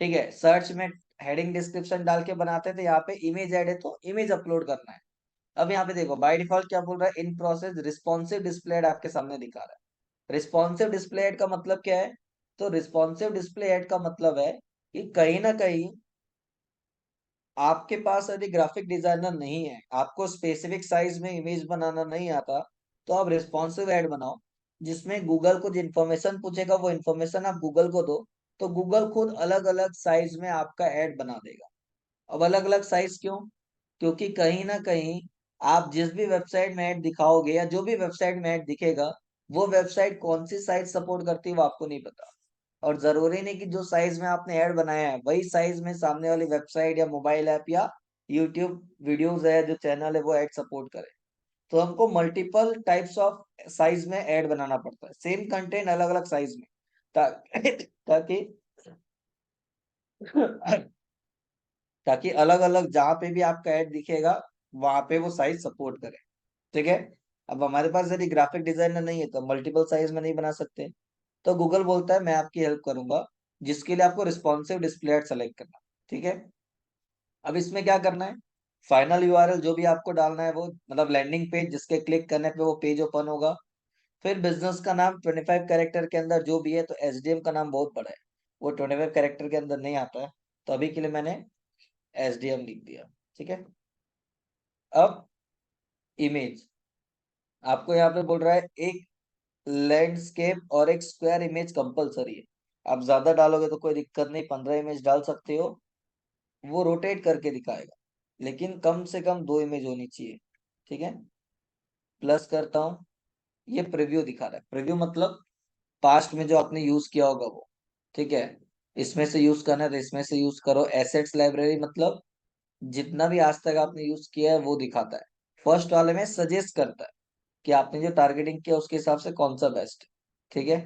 ठीक है। सर्च में हेडिंग डिस्क्रिप्शन डाल के बनाते थे, यहाँ पे इमेज ऐड है तो इमेज अपलोड करना है। अब यहाँ पे देखो बाय डिफॉल्ट क्या बोल रहा है, in process responsive display ad आपके सामने दिखा रहा है। रिस्पॉन्सिव डिस्प्ले ऐड का मतलब क्या है, तो रिस्पॉन्सिव डिस्प्ले ऐड का मतलब है कि कहीं ना कहीं आपके पास यदि ग्राफिक डिजाइनर नहीं है, आपको स्पेसिफिक साइज में इमेज बनाना नहीं आता, तो आप रिस्पॉन्सिव ऐड बनाओ जिसमें गूगल कुछ इन्फॉर्मेशन पूछेगा, वो इन्फॉर्मेशन आप गूगल को दो तो गूगल खुद अलग अलग साइज में आपका ऐड बना देगा। अब अलग अलग साइज क्यों, क्योंकि कहीं ना कहीं आप जिस भी वेबसाइट में ऐड दिखाओगे या जो भी वेबसाइट में ऐड दिखेगा वो वेबसाइट कौन सी साइज सपोर्ट करती है वो आपको नहीं पता। और जरूरी नहीं कि जो साइज में आपने ऐड बनाया है वही साइज में सामने वाली वेबसाइट या मोबाइल ऐप या यूट्यूब वीडियोस है जो चैनल है वो ऐड सपोर्ट करे। तो हमको मल्टीपल टाइप्स ऑफ साइज में ऐड बनाना पड़ता है, सेम कंटेंट अलग अलग साइज में, ताकि ताकि अलग अलग जहां पे भी आपका ऐड दिखेगा वहां पे वो साइज सपोर्ट करे। ठीक है। अब हमारे पास यदि ग्राफिक डिजाइनर नहीं है तो मल्टीपल साइज में नहीं बना सकते, तो गूगल बोलता है मैं आपकी हेल्प करूंगा, जिसके लिए आपको रिस्पॉन्सिव डिस्प्ले एड सेलेक्ट करना, ठीक है। अब इसमें क्या करना है, फाइनल यूआरएल जो भी आपको डालना है वो, मतलब लैंडिंग पेज जिसके क्लिक करने पे वो पेज ओपन होगा। फिर बिजनेस का नाम 25 कैरेक्टर के अंदर जो भी है, तो एसडीएम का नाम बहुत बड़ा है, वो 25 कैरेक्टर के अंदर नहीं आता है, तो अभी के लिए मैंने एसडीएम लिख दिया, ठीक है। अब इमेज, आपको यहाँ पे बोल रहा है एक लैंडस्केप और एक स्क्वायर इमेज कंपलसरी है। आप ज्यादा डालोगे तो कोई दिक्कत नहीं, 15 इमेज डाल सकते हो, वो रोटेट करके दिखाएगा, लेकिन कम से कम 2 इमेज होनी चाहिए, ठीक है। प्लस करता हूँ, ये प्रीव्यू दिखा रहा है, प्रीव्यू मतलब पास्ट में जो आपने यूज किया होगा वो, ठीक है। इसमें से यूज करना है तो इसमें से यूज करो। एसेट्स लाइब्रेरी मतलब जितना भी आज तक आपने यूज किया है वो दिखाता है। फर्स्ट वाले में सजेस्ट करता है कि आपने जो टारगेटिंग किया उसके हिसाब से कौन सा बेस्ट है, ठीक है।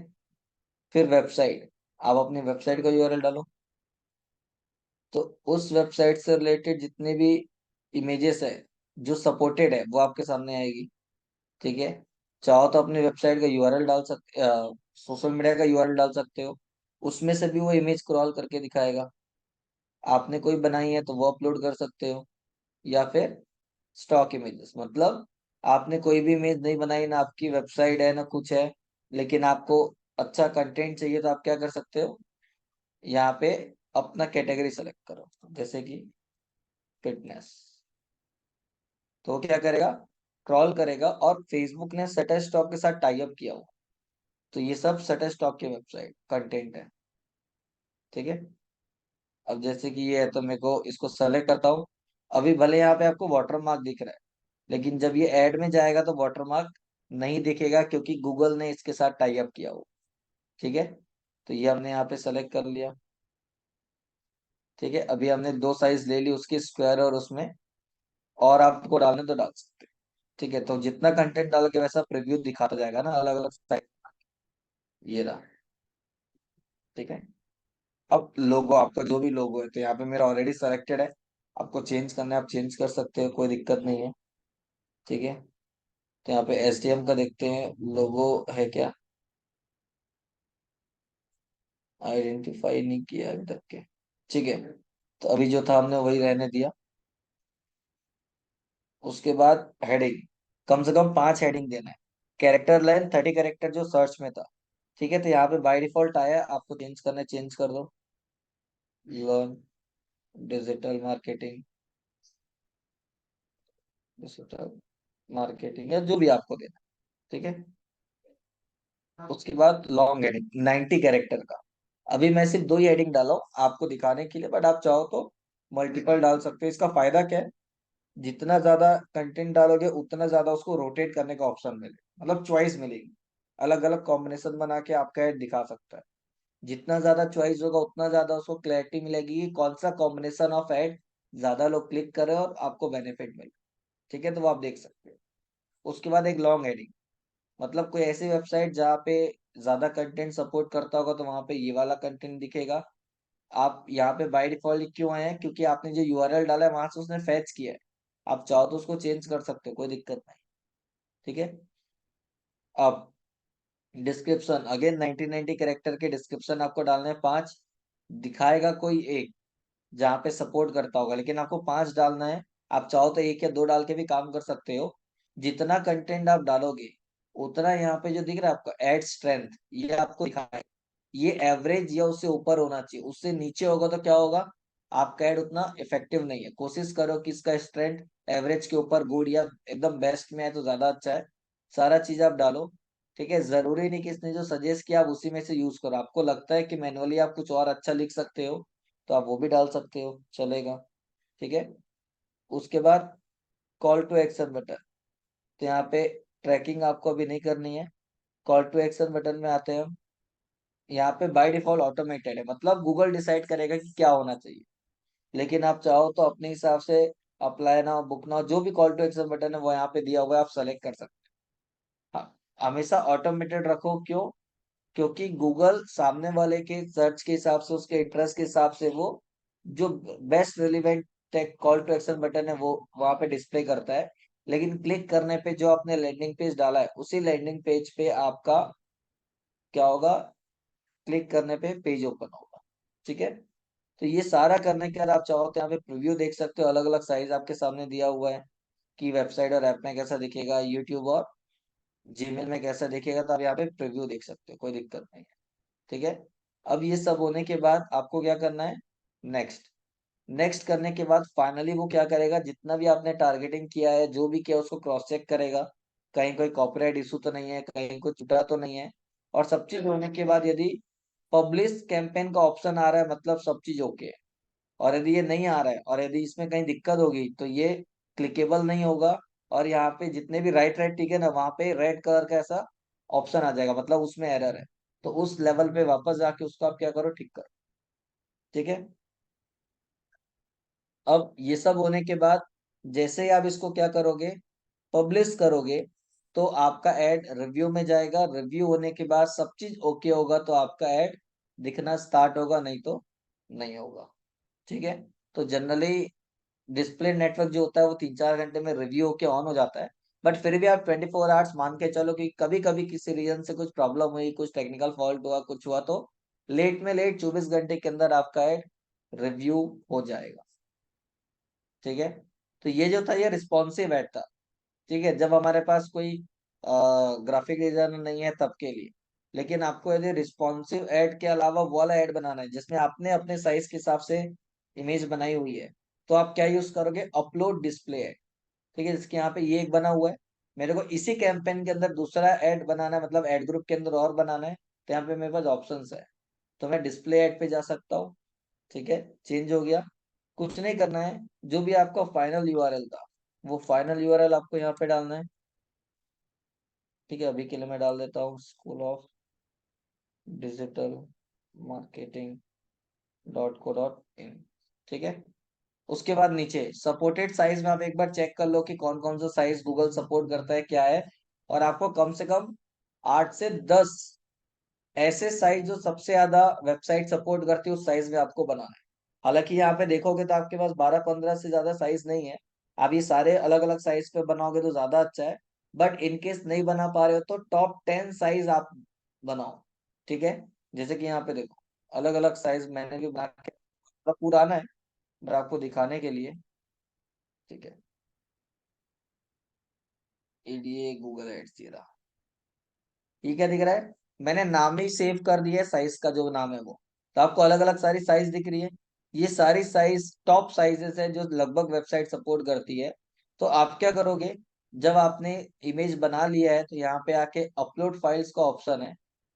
फिर वेबसाइट, आप अपनी वेबसाइट का यूआरएल डालो, तो उस वेबसाइट से रिलेटेड जितने भी इमेजेस है जो सपोर्टेड है वो आपके सामने आएगी, ठीक है। चाहो तो अपनी वेबसाइट का यूआरएल डाल सकते, सोशल मीडिया का यूआरएल डाल सकते हो, उसमें से भी वो इमेज क्रॉल करके दिखाएगा। आपने कोई बनाई है तो वो अपलोड कर सकते हो, या फिर स्टॉक इमेजेस मतलब आपने कोई भी इमेज नहीं बनाई, ना आपकी वेबसाइट है ना कुछ है, लेकिन आपको अच्छा कंटेंट चाहिए, तो आप क्या कर सकते हो, यहाँ पे अपना कैटेगरी सेलेक्ट करो, जैसे कि फिटनेस, तो क्या करेगा, क्रॉल करेगा, और फेसबुक ने शटरस्टॉक के साथ टाई अप किया हुआ, तो ये सब शटरस्टॉक की वेबसाइट कंटेंट है, ठीक है। अब जैसे कि ये है तो मेरे को इसको सेलेक्ट करता हूँ। अभी भले यहाँ पे आपको वाटरमार्क दिख रहा है, लेकिन जब ये ऐड में जाएगा तो वाटरमार्क नहीं दिखेगा, क्योंकि गूगल ने इसके साथ टाई अप किया हो, ठीक है। तो ये हमने यहाँ पे सेलेक्ट कर लिया, ठीक है। अभी हमने 2 साइज ले ली उसकी, स्क्वायर और उसमें, और आपको डालने तो डाल सकते हैं, ठीक है। तो जितना कंटेंट डालोगे वैसा प्रीव्यू दिखाता जाएगा ना, अलग अलग साइज, ये रहा, ठीक है। अब लोगो, आपका जो भी लोगो है, तो यहाँ पे मेरा ऑलरेडी सेलेक्टेड है, आपको चेंज करना है आप चेंज कर सकते हो, कोई दिक्कत नहीं है, ठीक है। तो यहाँ पे एसटीएम का देखते हैं लोगो है क्या, आइडेंटिफाई नहीं किया अभी तक के, ठीक है। तो अभी जो था हमने वही रहने दिया। उसके बाद हेडिंग, कम से कम 5 हेडिंग देना है। कैरेक्टर लेंथ 30 कैरेक्टर जो सर्च में था, ठीक है। तो यहाँ पे बाय डिफॉल्ट आया, आपको चेंज करना है चेंज कर दो। Learn digital marketing, digital marketing या जो भी आपको देना, ठीक है। उसके बाद लॉन्ग हेडिंग 90 कैरेक्टर का, अभी मैं सिर्फ 2 ही हेडिंग डाला हूं आपको दिखाने के लिए, बट आप चाहो तो मल्टीपल डाल सकते हो। इसका फायदा क्या है, जितना ज्यादा कंटेंट डालोगे उतना ज्यादा उसको रोटेट करने का ऑप्शन मिलेगा, मतलब चॉइस मिलेगी, अलग अलग कॉम्बिनेशन बना के आपका ऐड दिखा सकता है। जितना ज्यादा चॉइस होगा उतना ज्यादा उसको क्लैरिटी मिलेगी कि कौन सा कॉम्बिनेशन ऑफ ऐड ज्यादा लोग क्लिक करें और आपको बेनिफिट मिले, ठीक है। तो वो आप देख सकते हो। उसके बाद एक लॉन्ग हेडिंग, मतलब कोई ऐसी वेबसाइट जहाँ पे ज्यादा कंटेंट सपोर्ट करता होगा तो वहां पे ये वाला कंटेंट दिखेगा। आप यहाँ पे बाय डिफॉल्ट क्यों आए हैं, क्योंकि आपने जो यूआरएल डाला है वहां से उसने फैच किया है, आप चाहो तो उसको चेंज कर सकते हो, कोई दिक्कत नहीं, ठीक है। अब डिस्क्रिप्शन अगेन 1990 कैरेक्टर के डिस्क्रिप्शन आपको डालने हैं 5, दिखाएगा कोई एक जहाँ पे सपोर्ट करता होगा, लेकिन आपको 5 डालना है। आप चाहो तो 1 या 2 डाल के भी काम कर सकते हो। जितना कंटेंट आप डालोगे उतना यहाँ पे जो दिख रहा है आपका एड स्ट्रेंथ, ये आपको दिखाएगा। ये एवरेज या उससे ऊपर होना चाहिए, उससे नीचे होगा तो क्या होगा, आपका एड उतना इफेक्टिव नहीं है। कोशिश करो कि इसका स्ट्रेंथ एवरेज के ऊपर गुड या एकदम बेस्ट में है तो ज्यादा अच्छा है। सारा चीज आप डालो, ठीक है। जरूरी नहीं कि इसने जो सजेस्ट किया आप उसी में से यूज करो, आपको लगता है कि मैनुअली आप कुछ और अच्छा लिख सकते हो तो आप वो भी डाल सकते हो, चलेगा, ठीक है। उसके बाद कॉल टू एक्शन बटन, तो यहाँ पे ट्रैकिंग आपको अभी नहीं करनी है। कॉल टू एक्शन बटन में आते हैं हम, यहाँ पे बाय डिफॉल्ट ऑटोमेटेड है, मतलब गूगल डिसाइड करेगा कि क्या होना चाहिए, लेकिन आप चाहो तो अपने हिसाब से अप्लाई नाउ बुक नाउ जो भी कॉल टू एक्शन बटन है वो यहाँ पे दिया हुआ है, आप सेलेक्ट कर सकते हैं। हाँ, हमेशा ऑटोमेटेड रखो, क्यों, क्योंकि गूगल सामने वाले के सर्च के हिसाब से उसके इंटरेस्ट के हिसाब से वो जो best relevant take call to action button है वो वहां पे डिस्प्ले करता है। लेकिन क्लिक करने पे जो आपने लैंडिंग पेज डाला है उसी लैंडिंग पेज पे आपका क्या होगा, क्लिक करने पे पेज ओपन होगा, ठीक है। तो ये सारा करने के बाद आप चाहो तो यहाँ पे प्रीव्यू देख सकते हो, अलग अलग साइज आपके सामने दिया हुआ है कि वेबसाइट और ऐप में कैसा दिखेगा, यूट्यूब और जीमेल में कैसा दिखेगा। तो आप यहाँ पे प्रीव्यू देख सकते हो, कोई दिक्कत नहीं है। ठीक है। अब ये सब होने के बाद आपको क्या करना है, नेक्स्ट। नेक्स्ट करने के बाद फाइनली वो क्या करेगा, जितना भी आपने टारगेटिंग किया है, जो भी किया, उसको क्रॉस चेक करेगा, कहीं कोई कॉपीराइट इशू तो नहीं है, कहीं कोई छुटा तो नहीं है। और सब चीज होने के बाद यदि पब्लिश कैंपेन का ऑप्शन आ रहा है, मतलब सब चीज ओके है। और यदि ये नहीं आ रहा है और यदि इसमें कहीं दिक्कत होगी तो ये क्लिकेबल नहीं होगा। और यहाँ पे जितने भी राइट राइट टिक है ना, वहां पे रेड कलर का ऐसा ऑप्शन आ जाएगा, मतलब उसमें एरर है। तो उस लेवल पे वापस जाके उसको आप क्या करो, ठीक करो। ठीक है। अब ये सब होने के बाद जैसे ही आप इसको क्या करोगे, पब्लिश करोगे, तो आपका ऐड रिव्यू में जाएगा। रिव्यू होने के बाद सब चीज ओके होगा तो आपका ऐड दिखना स्टार्ट होगा, नहीं तो नहीं होगा। ठीक है। तो जनरली डिस्प्ले नेटवर्क जो होता है वो 3-4 घंटे में रिव्यू होके ऑन हो जाता है। बट फिर भी आप 24 आवर्स मान के चलो कि कभी कभी किसी रीजन से कुछ प्रॉब्लम हुई, कुछ टेक्निकल फॉल्ट हुआ, कुछ हुआ, तो लेट में लेट 24 घंटे के अंदर आपका ऐड रिव्यू हो जाएगा। ठीक है। तो ये जो था ये रिस्पॉन्सिव ऐड था। ठीक है, जब हमारे पास कोई ग्राफिक डिजाइनर नहीं है तब के लिए। लेकिन आपको यदि रिस्पॉन्सिव ऐड के अलावा वो वाला ऐड बनाना है जिसमें आपने अपने साइज के हिसाब से इमेज बनाई हुई है, तो आप क्या यूज करोगे, अपलोड डिस्प्ले ऐड। ठीक है, इसके यहाँ पे ये एक बना हुआ है। मेरे को इसी कैंपेन के अंदर दूसरा ऐड बनाना है, मतलब ऐड ग्रुप के अंदर और बनाना है, तो यहाँ पे मेरे पास ऑप्शंस है। तो मैं डिस्प्ले ऐड पे जा सकता हूँ। ठीक है, चेंज हो गया। कुछ नहीं करना है, जो भी आपका फाइनल यूआरएल था वो फाइनल यूआरएल आपको यहाँ पे डालना है। ठीक है, अभी के लिए मैं डाल देता हूँ schoolofdigitalmarketing.co.in। ठीक है। उसके बाद नीचे सपोर्टेड साइज में आप एक बार चेक कर लो कि कौन कौन सा साइज गूगल सपोर्ट करता है, क्या है। और आपको कम से कम 8 से 10 ऐसे साइज जो सबसे ज्यादा वेबसाइट सपोर्ट करती है उस साइज में आपको बनाना है। हालांकि यहाँ पे देखोगे तो आपके पास 12-15 से ज्यादा साइज नहीं है। आप ये सारे अलग अलग साइज पे बनाओगे तो ज्यादा अच्छा है। बट इनकेस नहीं बना पा रहे हो तो टॉप 10 साइज आप बनाओ। ठीक है। जैसे कि यहाँ पे देखो, अलग अलग साइज मैंने भी बना के, थोड़ा पुराना है बट आपको दिखाने के लिए। ठीक है, एडीए गूगल एड्स ये रहा। ये क्या दिख रहा है, मैंने नाम ही सेव कर दिया है, साइज का जो नाम है वो। तो आपको अलग अलग सारी साइज दिख रही है। ये सारी साइज टॉप साइजेस है जो लगभग वेबसाइट सपोर्ट करती है। तो आप क्या करोगे, जब आपने इमेज बना लिया है तो यहाँ पे आके अपलोड फाइल्स का ऑप्शन है,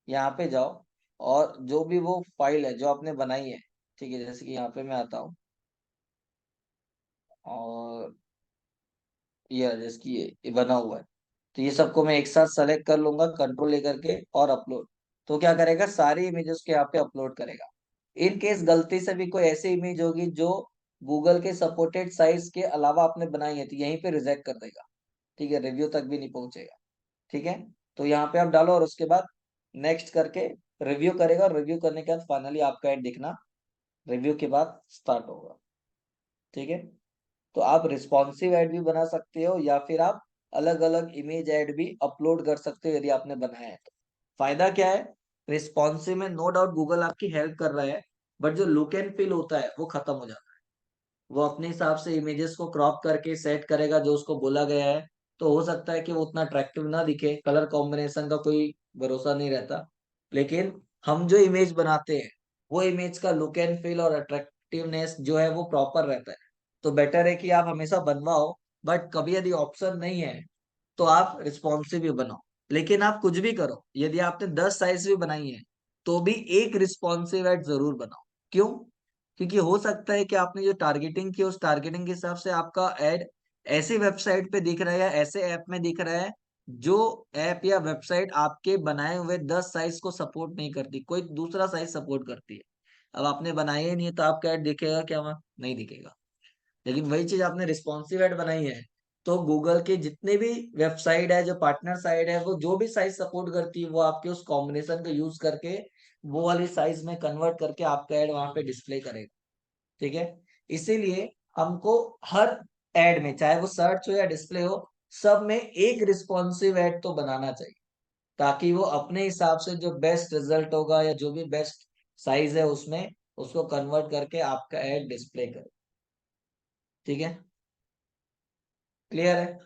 यहाँ पे जाओ। और जो भी वो फाइल है जो आपने बनाई है, ठीक है, जैसे कि यहाँ पे मैं आता हूँ और जैसे कि ये बना हुआ है, तो ये सबको मैं एक साथ सेलेक्ट कर लूंगा कंट्रोल लेकर के और अपलोड। तो क्या करेगा, सारी इमेजेस के यहाँ पे अपलोड करेगा। इन केस गलती से भी कोई ऐसी इमेज होगी जो गूगल के सपोर्टेड साइज के अलावा आपने बनाई है तो यहीं पे रिजेक्ट कर देगा। ठीक है, रिव्यू तक भी नहीं पहुंचेगा। ठीक है। तो यहाँ पे आप डालो और उसके बाद नेक्स्ट करके रिव्यू करेगा। रिव्यू करने के बाद फाइनली आपका ऐड दिखना रिव्यू के बाद स्टार्ट होगा। ठीक है। तो आप रिस्पॉन्सिव ऐड भी बना सकते हो या फिर आप अलग अलग इमेज ऐड भी अपलोड कर सकते हो यदि आपने बनाया है तो। फायदा क्या है, रिस्पॉन्सिव में नो डाउट गूगल आपकी हेल्प कर रहा है, बट जो लुक एंड फील होता है वो खत्म हो जाता है। वो अपने हिसाब से इमेजेस को क्रॉप करके सेट करेगा जो उसको बोला गया है। तो हो सकता है कि वो उतना अट्रैक्टिव ना दिखे, कलर कॉम्बिनेशन का कोई भरोसा नहीं रहता। लेकिन हम जो इमेज बनाते हैं वो इमेज का लुक एंड फील और अट्रैक्टिवनेस जो है वो प्रॉपर रहता है। तो बेटर है कि आप हमेशा बनवाओ, बट कभी यदि ऑप्शन नहीं है तो आप रिस्पॉन्सिव भी बनाओ। लेकिन आप कुछ भी करो, यदि आपने 10 साइज भी बनाई है तो भी एक रिस्पॉन्सिव एड जरूर बनाओ। क्यों? क्योंकि हो सकता है कि आपने जो टारगेटिंग की उस टारगेटिंग के हिसाब से आपका एड ऐसी वेबसाइट पे दिख रहा है या ऐसे ऐप में दिख रहा है जो ऐप या वेबसाइट आपके बनाए हुए 10 साइज को सपोर्ट नहीं करती, कोई दूसरा साइज सपोर्ट करती है। अब आपने बनाया ही नहीं है तो आपका ऐड दिखेगा क्या? वहाँ नहीं दिखेगा। लेकिन वही चीज आपने रिस्पॉन्सिव ऐड बनाई है तो गूगल के जितने भी वेबसाइट है, जो पार्टनर साइट है, वो जो भी साइज सपोर्ट करती है वो आपके उस कॉम्बिनेशन का यूज करके वो वाली साइज में कन्वर्ट करके आपका ऐड वहां पे डिस्प्ले करेगा। ठीक है। इसीलिए हमको हर एड में, चाहे वो सर्च हो या डिस्प्ले हो, सब में एक रिस्पॉन्सिव एड तो बनाना चाहिए, ताकि वो अपने हिसाब से जो बेस्ट रिजल्ट होगा या जो भी बेस्ट साइज है उसमें उसको कन्वर्ट करके आपका एड डिस्प्ले करे। ठीक है, क्लियर है?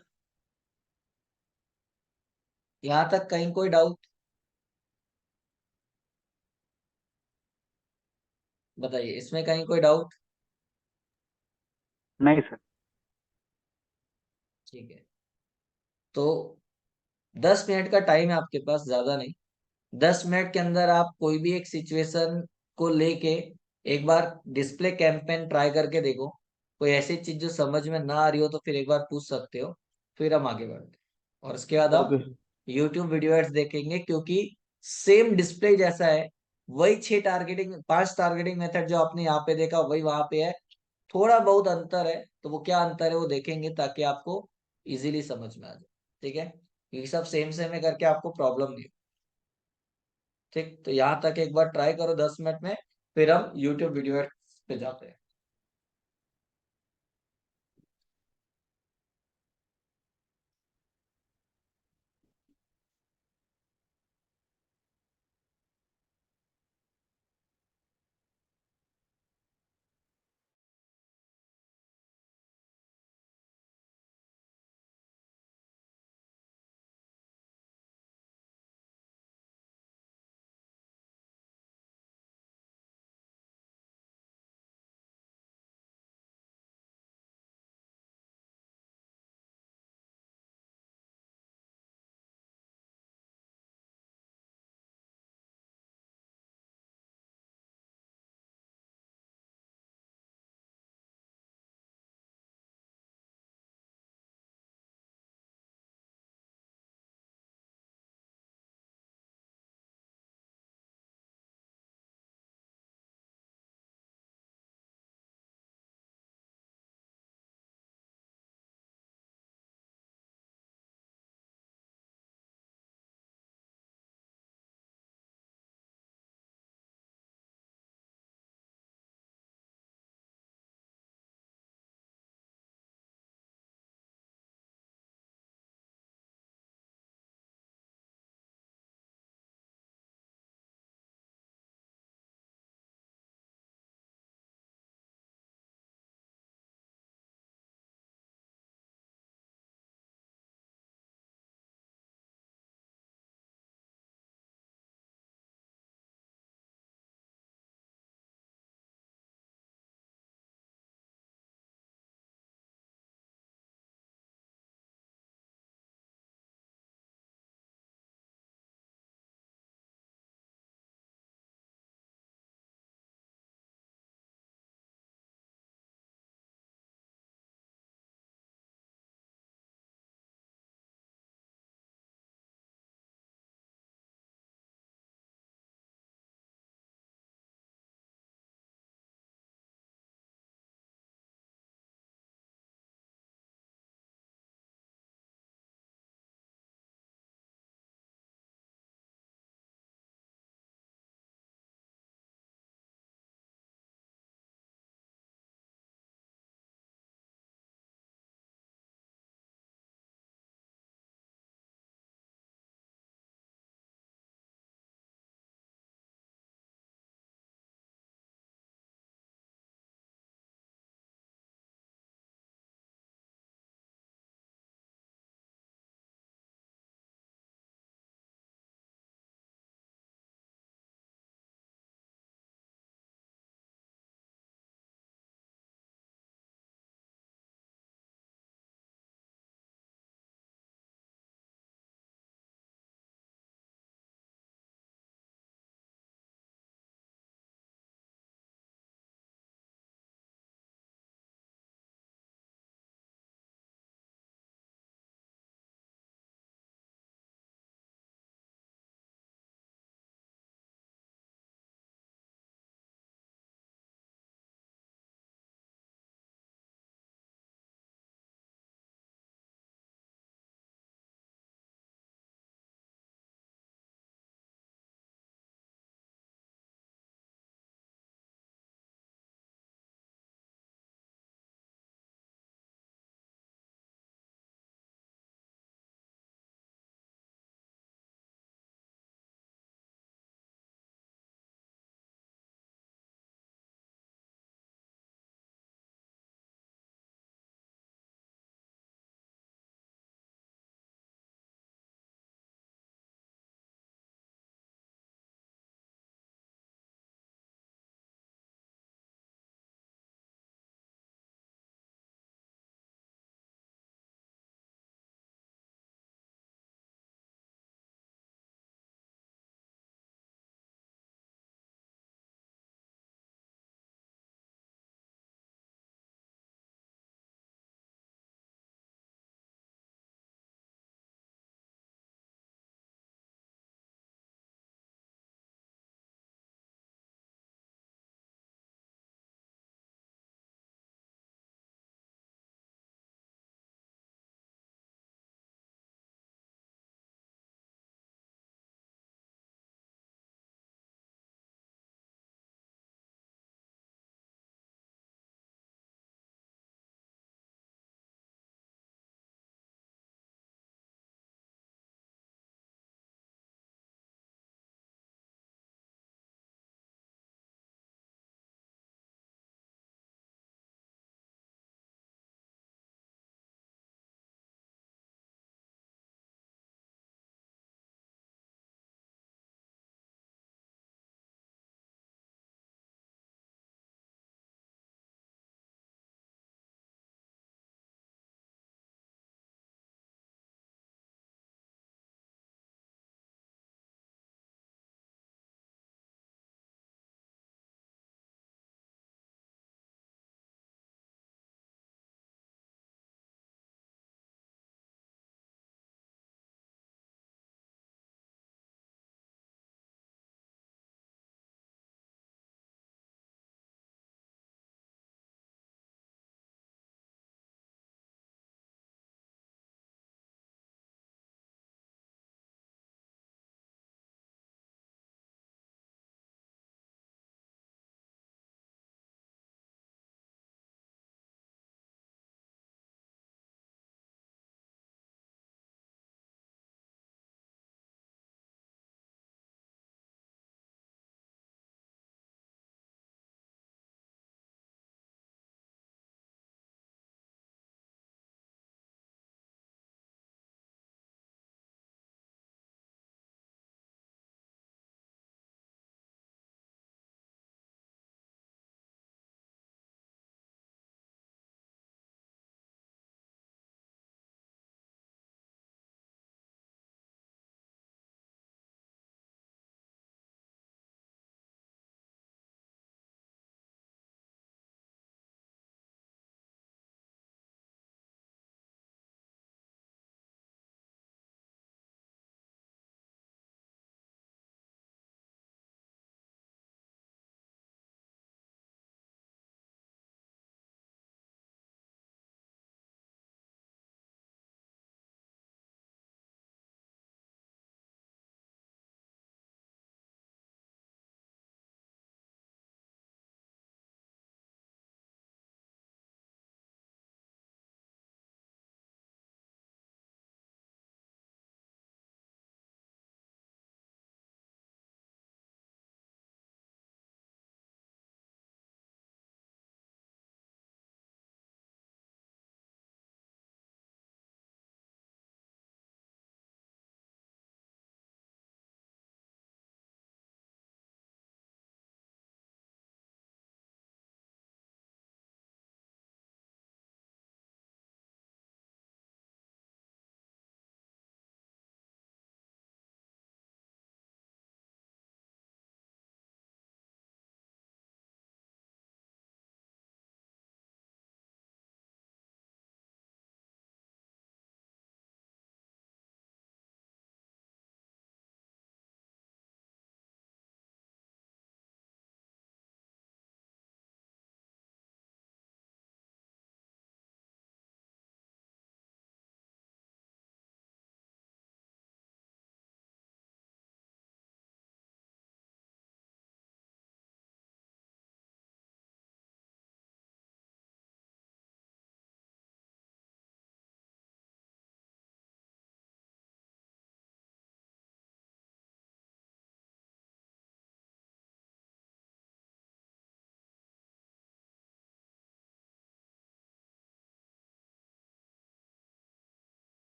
यहां तक कहीं कोई डाउट? बताइए, इसमें कहीं कोई डाउट? नहीं सर। ठीक है, तो 10 मिनट का टाइम है आपके पास, ज्यादा नहीं। 10 मिनट के अंदर आप कोई भी एक सिचुएशन को लेके एक बार डिस्प्ले कैंपेन ट्राई करके देखो। कोई ऐसी चीज जो समझ में ना आ रही हो तो फिर एक बार पूछ सकते हो, फिर हम आगे बढ़ते हैं। और उसके बाद ओके आप YouTube वीडियो एड्स देखेंगे, क्योंकि सेम डिस्प्ले जैसा है। वही 5 टारगेटिंग मेथड जो आपने यहाँ पे देखा वही वहां पे है। थोड़ा बहुत अंतर है, तो वो क्या अंतर है वो देखेंगे ताकि आपको इजीली समझ में आ जाए। ठीक है, ये सब सेम सेम है करके आपको प्रॉब्लम नहीं हो। ठीक, तो यहाँ तक एक बार ट्राई करो 10 मिनट में, फिर हम यूट्यूब वीडियो पे जाते हैं।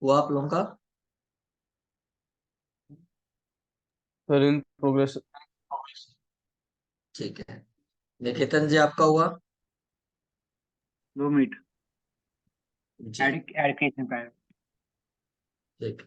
हुआ आप लोगों का? Sir in progress. ठीक है। निकेतन जी आपका हुआ? 2 मिनट जी। ऐड कैसे पाए। ठीक।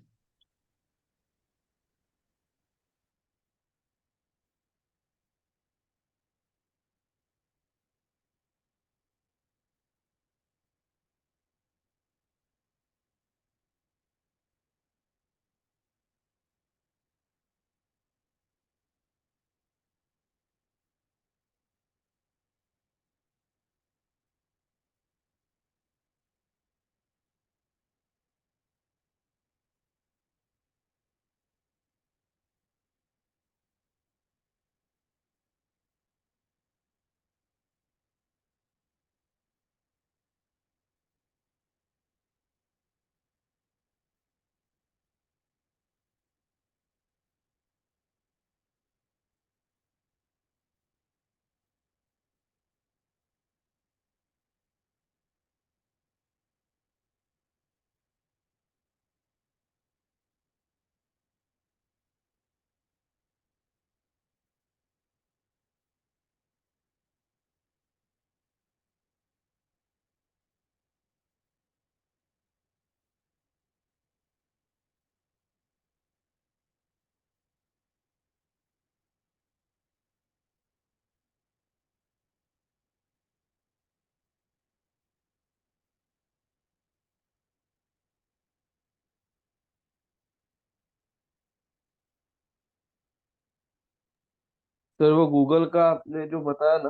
सर वो गूगल का आपने जो बताया ना।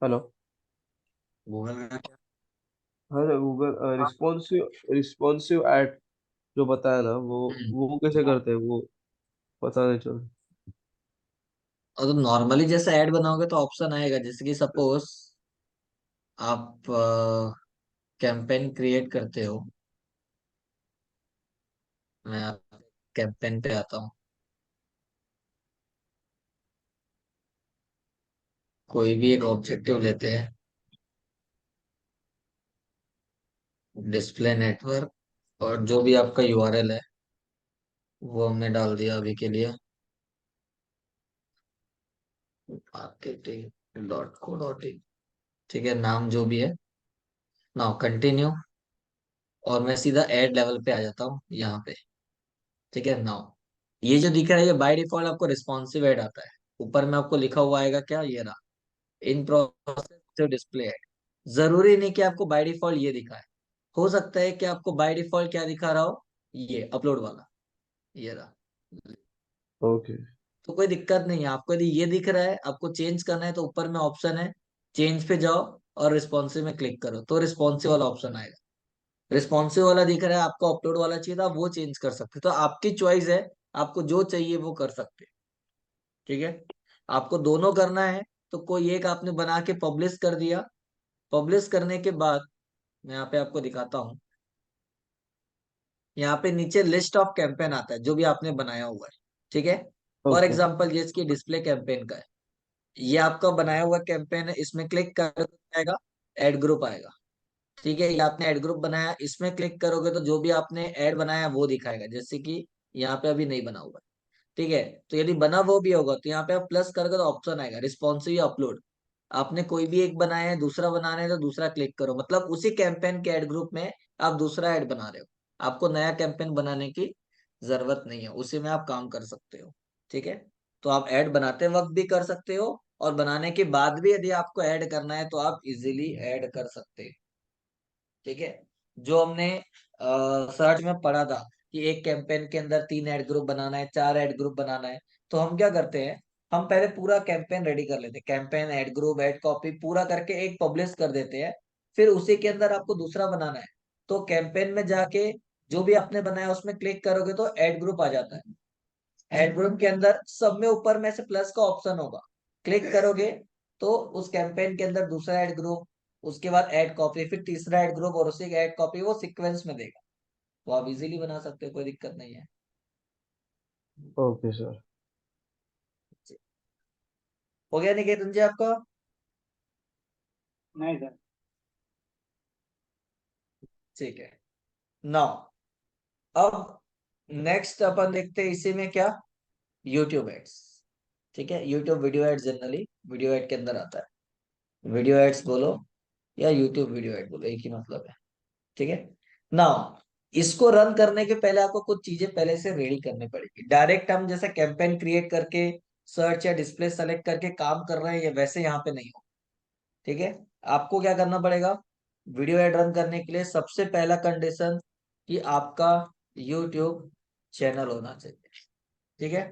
हेलो। गूगल का क्या? हाँ sir, Google responsive responsive add जो बताया ना, हम्म। वो कैसे करते हैं वो पता नहीं चला। और तो नॉर्मली जैसे ऐड बनाओगे तो ऑप्शन आएगा, जैसे कि सपोज आप कैंपेन क्रिएट करते हो। मैं कैंपेन पे आता हूँ। कोई भी एक ऑब्जेक्टिव लेते हैं, डिस्प्ले नेटवर्क, और जो भी आपका यूआरएल है वो हमने डाल दिया अभी के लिए, marketing.co.in। ठीक है, नाम जो भी है। Now continue. और मैं सीधा एड लेवल पे आ जाता हूँ यहाँ पे। ठीक है, नाउ ये जो दिख रहा है, ये बाय डिफॉल्ट आपको रिस्पॉन्सिव एड आता है। ऊपर में आपको लिखा हुआ आएगा क्या, ये रहा, in process to display ad. जरूरी नहीं कि आपको बाय डिफॉल्ट ये दिखाए। हो सकता है कि आपको बाय डिफॉल्ट क्या दिखा रहा हो, ये अपलोड वाला, ये रहा। ओके। तो कोई दिक्कत नहीं है। आपको यदि ये दिख रहा है, आपको चेंज करना है, तो ऊपर में ऑप्शन है, चेंज पे जाओ और रिस्पॉन्सिव में क्लिक करो तो रिस्पॉन्सिव वाला ऑप्शन आएगा। रिस्पॉन्सिव वाला दिख रहा है, आपको अपलोड वाला चाहिए था, वो चेंज कर सकते हो। तो आपकी चॉइस है, आपको जो चाहिए वो कर सकते हैं। ठीक है। आपको दोनों करना है तो कोई एक आपने बना के पब्लिश कर दिया। पब्लिश करने के बाद मैं यहाँ पे आपको दिखाता हूँ। यहाँ पे नीचे लिस्ट ऑफ कैंपेन आता है जो भी आपने बनाया हुआ है। ठीक है। For okay. एग्जाम्पल ये इसकी डिस्प्ले कैंपेन का है। ये आपका बनाया हुआ कैंपेन है, इसमें क्लिक कर आएगा, एड ग्रुप आएगा। ठीक है, ये आपने एड ग्रुप बनाया, इसमें क्लिक करोगे तो जो भी आपने ऐड बनाया वो दिखाएगा, जैसे कि यहाँ पे अभी नहीं बना हुआ है। ठीक है। तो यदि बना वो भी होगा तो यहाँ पे आप प्लस करोगे तो ऑप्शन आएगा रिस्पॉन्सिव या अपलोड। आपने कोई भी एक बनाया है, दूसरा बनाना है तो दूसरा क्लिक करो, मतलब उसी कैंपेन के ऐड ग्रुप में आप दूसरा ऐड बना रहे हो। आपको नया कैंपेन बनाने की जरूरत नहीं है, उसी में आप काम कर सकते हो। ठीक है। तो आप ऐड बनाते वक्त भी कर सकते हो, और बनाने के बाद भी यदि आपको ऐड करना है तो आप इजीली ऐड कर सकते हो। ठीक है। जो हमने सर्च में पढ़ा था कि एक कैंपेन के अंदर 3 ऐड ग्रुप बनाना है, 4 ऐड ग्रुप बनाना है, तो हम क्या करते हैं, हम पहले पूरा कैंपेन रेडी कर लेते हैं, campaign, add group, add copy पूरा करके एक पब्लिश कर देते हैं। फिर उसी के अंदर आपको दूसरा बनाना है, तो कैंपेन में जाके जो भी आपने बनाया उसमें क्लिक करोगे तो ऐड ग्रुप आ जाता है। ऐड ग्रुप के अंदर सब में ऊपर में से प्लस का ऑप्शन होगा, क्लिक करोगे तो उस कैंपेन के अंदर दूसरा ऐड ग्रुप, उसके बाद ऐड कॉपी, फिर तीसरा ऐड ग्रुप, और उसी ऐड कॉपी वो सीक्वेंस में देगा। तो आप इजीली बना सकते हो, कोई दिक्कत नहीं है। Okay sir. हो गया निकेतन जी आपका? नहीं सर। ठीक है। नाउ अब नेक्स्ट अपन देखते हैं इसी में क्या, यूट्यूब एड्स। ठीक है, YouTube video ads generally video ad के अंदर आता है। वीडियो एड्स बोलो या यूट्यूब वीडियो एड बोलो, एक ही मतलब है। ठीक है। नाउ इसको रन करने के पहले आपको कुछ चीजें पहले से रेडी करनी पड़ेगी। डायरेक्ट हम जैसे कैंपेन क्रिएट करके सर्च या डिस्प्ले सेलेक्ट करके काम कर रहे हैं, ये वैसे यहाँ पे नहीं हो। ठीक है। आपको क्या करना पड़ेगा, वीडियो एड रन करने के लिए सबसे पहला कंडीशन कि आपका यूट्यूब चैनल होना चाहिए। ठीक है।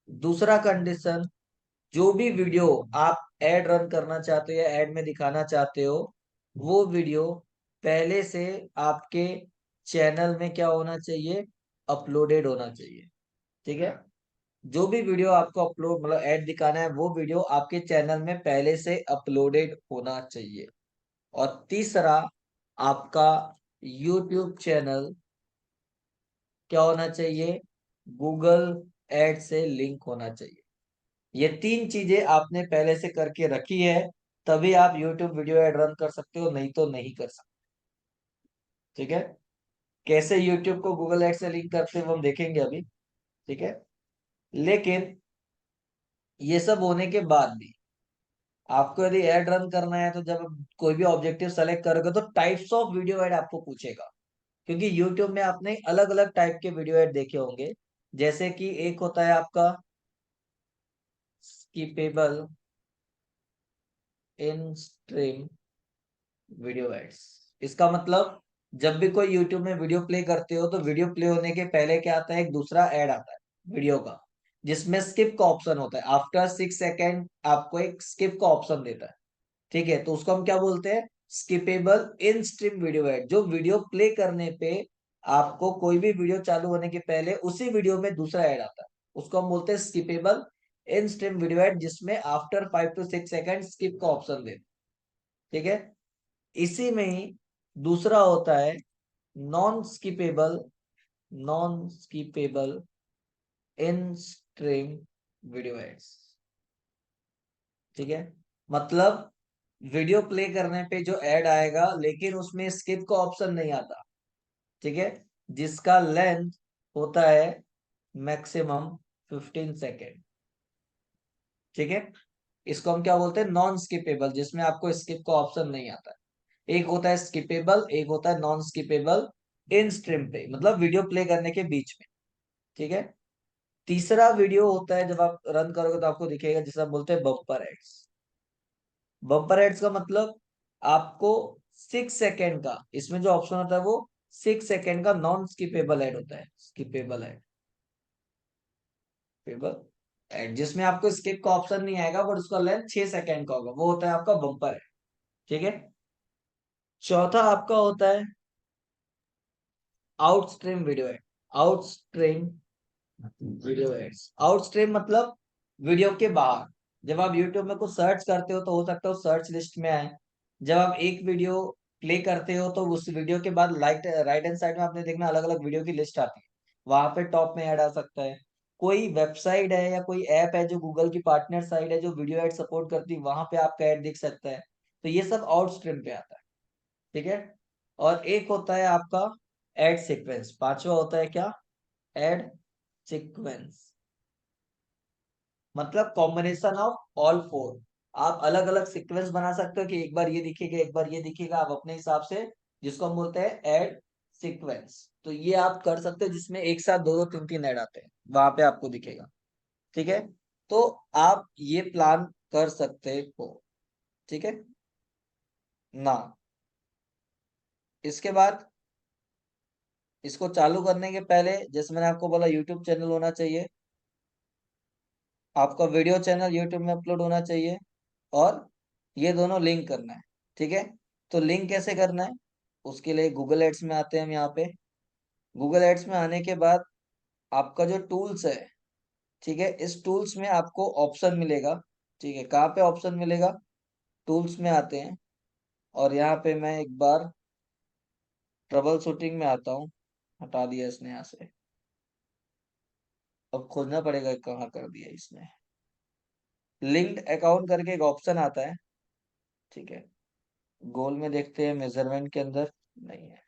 दूसरा कंडीशन, जो भी वीडियो आप एड रन करना चाहते हो या एड में दिखाना चाहते हो, वो वीडियो पहले से आपके चैनल में क्या होना चाहिए, अपलोडेड होना चाहिए। ठीक है। जो भी वीडियो आपको अपलोड मतलब ऐड दिखाना है, वो वीडियो आपके चैनल में पहले से अपलोडेड होना चाहिए। और तीसरा, आपका यूट्यूब चैनल क्या होना चाहिए, गूगल एड से लिंक होना चाहिए। ये तीन चीजें आपने पहले से करके रखी है, तभी आप यूट्यूब वीडियो एड रन कर सकते हो, नहीं तो नहीं कर सकते। ठीक है। कैसे यूट्यूब को गूगल एड से लिंक करते हैं वो हम देखेंगे अभी। ठीक है। लेकिन ये सब होने के बाद भी आपको यदि एड रन करना है, तो जब कोई भी ऑब्जेक्टिव सेलेक्ट करोगे तो टाइप्स ऑफ वीडियो एड आपको पूछेगा। क्योंकि यूट्यूब में आपने अलग अलग टाइप के वीडियो एड देखे होंगे। जैसे कि एक होता है आपका skippable in stream video ads. इसका मतलब जब भी कोई यूट्यूब में वीडियो प्ले करते हो, तो वीडियो प्ले होने के पहले क्या आता है, एक दूसरा एड आता है वीडियो का, जिसमें स्किप का ऑप्शन होता है। आफ्टर 6 सेकेंड आपको एक स्किप का ऑप्शन देता है। ठीक है। तो उसको हम क्या बोलते हैं, skippable in stream video add. जो वीडियो प्ले करने पे आपको कोई भी वीडियो चालू होने के पहले उसी वीडियो में दूसरा ऐड आता है, उसको हम बोलते हैं skippable in stream video ad, जिसमें आफ्टर 5 to 6 सेकेंड स्किप का ऑप्शन दे। ठीक है। इसी में ही दूसरा होता है non skippable, non skippable in stream video ads. ठीक है। मतलब वीडियो प्ले करने पे जो ऐड आएगा, लेकिन उसमें स्किप का ऑप्शन नहीं आता। ठीक है। जिसका लेंथ होता है मैक्सिमम 15 सेकेंड। ठीक है। इसको हम क्या बोलते हैं, नॉन स्किपेबल, जिसमें आपको स्किप का ऑप्शन नहीं आता है। एक होता है स्किपेबल, एक होता है नॉन स्किपेबल इन स्ट्रीम पे, मतलब वीडियो प्ले करने के बीच में। ठीक है। तीसरा वीडियो होता है, जब आप रन करोगे तो आपको दिखेगा, जिसे आप बोलते हैं बम्पर एड्स। बम्पर एड्स का मतलब आपको 6 सेकेंड का, इसमें जो ऑप्शन होता है वो 6 सेकेंड का नॉन स्किपेबल एड होता है। स्किपेबल एड, स्किपेबल एड, जिसमें आपको स्किप का ऑप्शन नहीं आएगा, बट उसका लेंथ 6 सेकेंड का होगा, वो होता है आपका बम्पर एड। ठीक है। चौथा आपका होता है outstream video ad. Outstream video ads, outstream मतलब वीडियो के बाहर। जब आप यूट्यूब में कुछ सर्च करते हो, तो हो सकता है सर्च लिस्ट में आए। जब आप एक वीडियो प्ले करते हो, तो उस वीडियो के बाद राइट राइट हैंड साइड में आपने देखना अलग अलग वीडियो की लिस्ट आती है, वहां पे टॉप में ऐड आ सकता है। कोई वेबसाइट है या कोई ऐप है जो गूगल की पार्टनर साइट है, जो वीडियो एड सपोर्ट करती है, वहां पे आपका ऐड दिख सकता है। तो ये सब आउटस्ट्रीम पे आता है। ठीक है। और एक होता है आपका एड सीक्वेंस, पांचवा होता है क्या, एड सीक्वेंस। मतलब कॉम्बिनेशन ऑफ ऑल फोर। आप अलग अलग सीक्वेंस बना सकते हो कि एक बार ये दिखेगा एक बार ये दिखेगा, आप अपने हिसाब से, जिसको हम बोलते हैं ऐड सीक्वेंस। तो ये आप कर सकते हो, जिसमें एक साथ दो दो तीन तीन ऐड आते हैं, वहां पे आपको दिखेगा। ठीक है। तो आप ये प्लान कर सकते हो। ठीक है ना। इसके बाद इसको चालू करने के पहले, जैसे मैंने आपको बोला, यूट्यूब चैनल होना चाहिए, आपका वीडियो चैनल यूट्यूब में अपलोड होना चाहिए, और ये दोनों लिंक करना है। ठीक है। तो लिंक कैसे करना है, उसके लिए गूगल एड्स में आते हैं हम यहाँ पे। गूगल एड्स में आने के बाद आपका जो टूल्स है, ठीक है, इस टूल्स में आपको ऑप्शन मिलेगा। ठीक है। कहाँ पे ऑप्शन मिलेगा, टूल्स में आते हैं, और यहाँ पे मैं एक बार ट्रबल शूटिंग में आता हूँ। हटा दिया इसने यहाँ से, अब खोजना पड़ेगा कहाँ कर दिया इसने। लिंक्ड अकाउंट करके एक ऑप्शन आता है। ठीक है। गोल में देखते हैं, मेजरमेंट के अंदर नहीं है।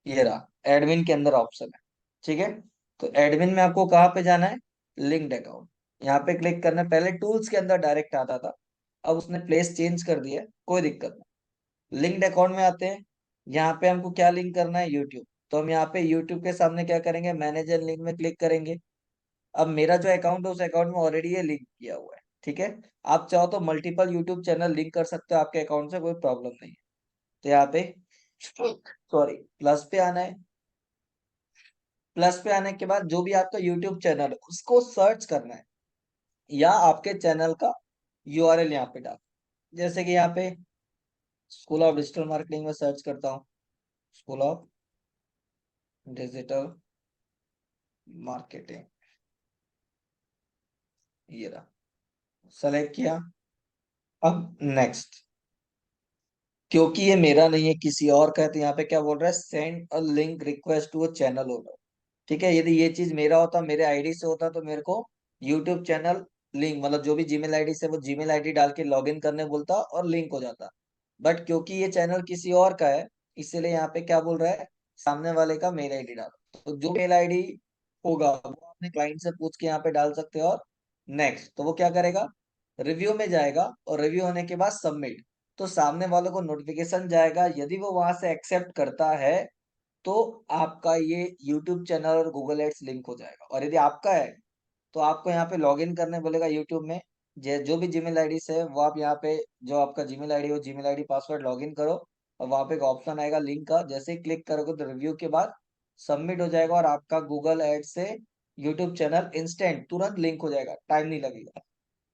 ये रहा, एडमिन के अंदर ऑप्शन है। ठीक है, तो एडमिन में आपको कहाँ पे जाना है, लिंक्ड अकाउंट, यहाँ पे क्लिक करना है। पहले टूल्स के अंदर डायरेक्ट आता था, अब उसने प्लेस चेंज कर दिया है, कोई दिक्कत नहीं। लिंक्ड अकाउंट में आते हैं, यहाँ पे हमको क्या लिंक करना है, यूट्यूब। तो हम यहाँ पे यूट्यूब के सामने क्या करेंगे, मैनेजर लिंक में क्लिक करेंगे। अब मेरा जो अकाउंट है उस अकाउंट में ऑलरेडी ये लिंक किया हुआ है। ठीक है, आप चाहो तो मल्टीपल यूट्यूब चैनल लिंक कर सकते हो आपके अकाउंट से, कोई प्रॉब्लम नहीं है। तो यहाँ पे सॉरी प्लस पे आना है। प्लस पे आने के बाद जो भी आपका यूट्यूब चैनल है उसको सर्च करना है, या आपके चैनल का यूआरएल यहाँ पे डाल। जैसे कि यहाँ पे स्कूल ऑफ डिजिटल मार्केटिंग में सर्च करता हूँ, स्कूल ऑफ डिजिटल मार्केटिंग, ये रहा, सेलेक्ट किया। अब नेक्स्ट, क्योंकि ये मेरा नहीं है किसी और का है, तो यहाँ पे क्या बोल रहा है, send a link request to a channel owner. ठीक है, यदि ये चीज मेरा होता, मेरे आईडी से होता, तो मेरे को यूट्यूब चैनल लिंक, मतलब जो भी जीमेल आईडी से वो जीमेल आईडी डाल के लॉगिन करने बोलता और लिंक हो जाता। बट क्योंकि ये चैनल किसी और का है, इसीलिए यहाँ पे क्या बोल रहा है, सामने वाले का मेल आईडी डालो। तो जो मेल आईडी होगा वो अपने क्लाइंट से पूछ के यहाँ पे डाल सकते हो। और नेक्स्ट, तो वो क्या करेगा, रिव्यू में जाएगा, और रिव्यू होने के बाद सबमिट, तो सामने वालों को नोटिफिकेशन जाएगा। यदि वो वहां से एक्सेप्ट करता है तो आपका ये यूट्यूब चैनल और गूगल एड्स लिंक हो जाएगा। और यदि आपका है तो आपको यहाँ पे लॉगिन करने बोलेगा यूट्यूब में। जो भी जीमेल आईडी से है वो आप यहाँ पे, जो आपका जीमेल आईडी हो, जीमेल आईडी पासवर्ड लॉगिन करो, और वहाँ पे एक ऑप्शन आएगा लिंक का, जैसे ही क्लिक करोगे तो रिव्यू के बाद सबमिट हो जाएगा, और आपका गूगल एड से यूट्यूब चैनल इंस्टेंट तुरंत लिंक हो जाएगा, टाइम नहीं लगेगा।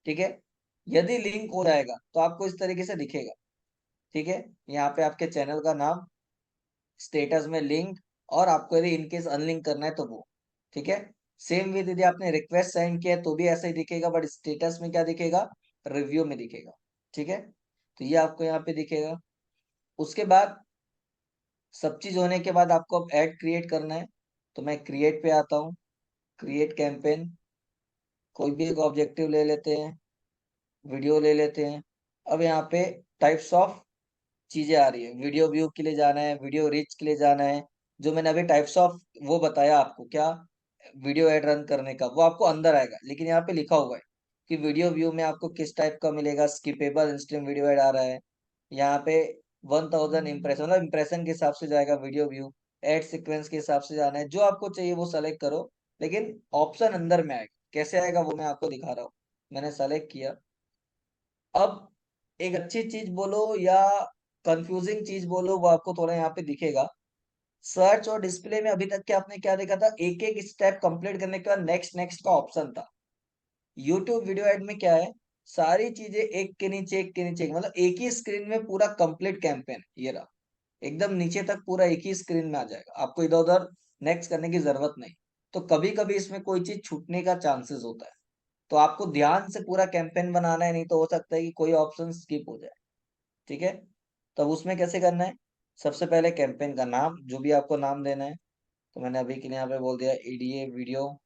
ठीक है, यदि लिंक हो जाएगा तो आपको इस तरीके से दिखेगा। ठीक है, यहाँ पे आपके चैनल का नाम, स्टेटस में लिंक, और आपको यदि इनकेस अनलिंक करना है तो वो। ठीक है, सेम विद यदि आपने रिक्वेस्ट सेंड किया है तो भी ऐसा ही दिखेगा, बट स्टेटस में क्या दिखेगा, रिव्यू में दिखेगा। ठीक है, तो ये आपको यहाँ पे दिखेगा। उसके बाद सब चीज होने के बाद आपको अब ऐड क्रिएट करना है, तो मैं क्रिएट पे आता हूँ, क्रिएट कैंपेन, कोई भी एक ऑब्जेक्टिव ले लेते हैं, वीडियो ले लेते हैं। अब यहाँ पे टाइप्स ऑफ चीजें आ रही है, वीडियो व्यू के लिए जाना है, वीडियो रीच के लिए जाना है। जो मैंने अभी टाइप्स ऑफ वो बताया आपको, क्या वीडियो एड रन करने का, वो आपको अंदर आएगा, लेकिन यहाँ पे लिखा हुआ है कि वीडियो व्यू में आपको किस टाइप का मिलेगा। स्किपेबल इंस्टेंट वीडियो एड आ रहा है यहाँ पे, 1000 इम्प्रेशन, मतलब इम्प्रेशन के हिसाब से जाएगा वीडियो व्यू। एड सीक्वेंस के हिसाब से जाना है, जो आपको चाहिए वो सेलेक्ट करो, लेकिन ऑप्शन अंदर में आएगा। कैसे आएगा वो मैं आपको दिखा रहा हूँ। मैंने सेलेक्ट किया। अब एक अच्छी चीज बोलो या कंफ्यूजिंग चीज बोलो, वो आपको थोड़ा यहाँ पे दिखेगा। सर्च और डिस्प्ले में अभी तक के आपने क्या देखा था, एक एक स्टेप कंप्लीट करने के बाद नेक्स्ट नेक्स्ट का ऑप्शन था। यूट्यूब वीडियो एड में क्या है, सारी चीजें एक के नीचे एक के नीचे एक, मतलब एक ही स्क्रीन में पूरा कंप्लीट कैंपेन, ये रहा, एकदम नीचे तक पूरा एक ही स्क्रीन में आ जाएगा, आपको इधर उधर नेक्स्ट करने की जरूरत नहीं। तो कभी कभी इसमें कोई चीज छूटने का चांसेस होता है, तो आपको ध्यान से पूरा कैंपेन बनाना है, नहीं तो हो सकता है कि कोई ऑप्शन स्किप हो जाए। ठीक है, तब उसमें कैसे करना है, सबसे पहले कैंपेन का नाम, जो भी आपको नाम देना है, तो मैंने अभी के लिए यहाँ पे बोल दिया EDA video,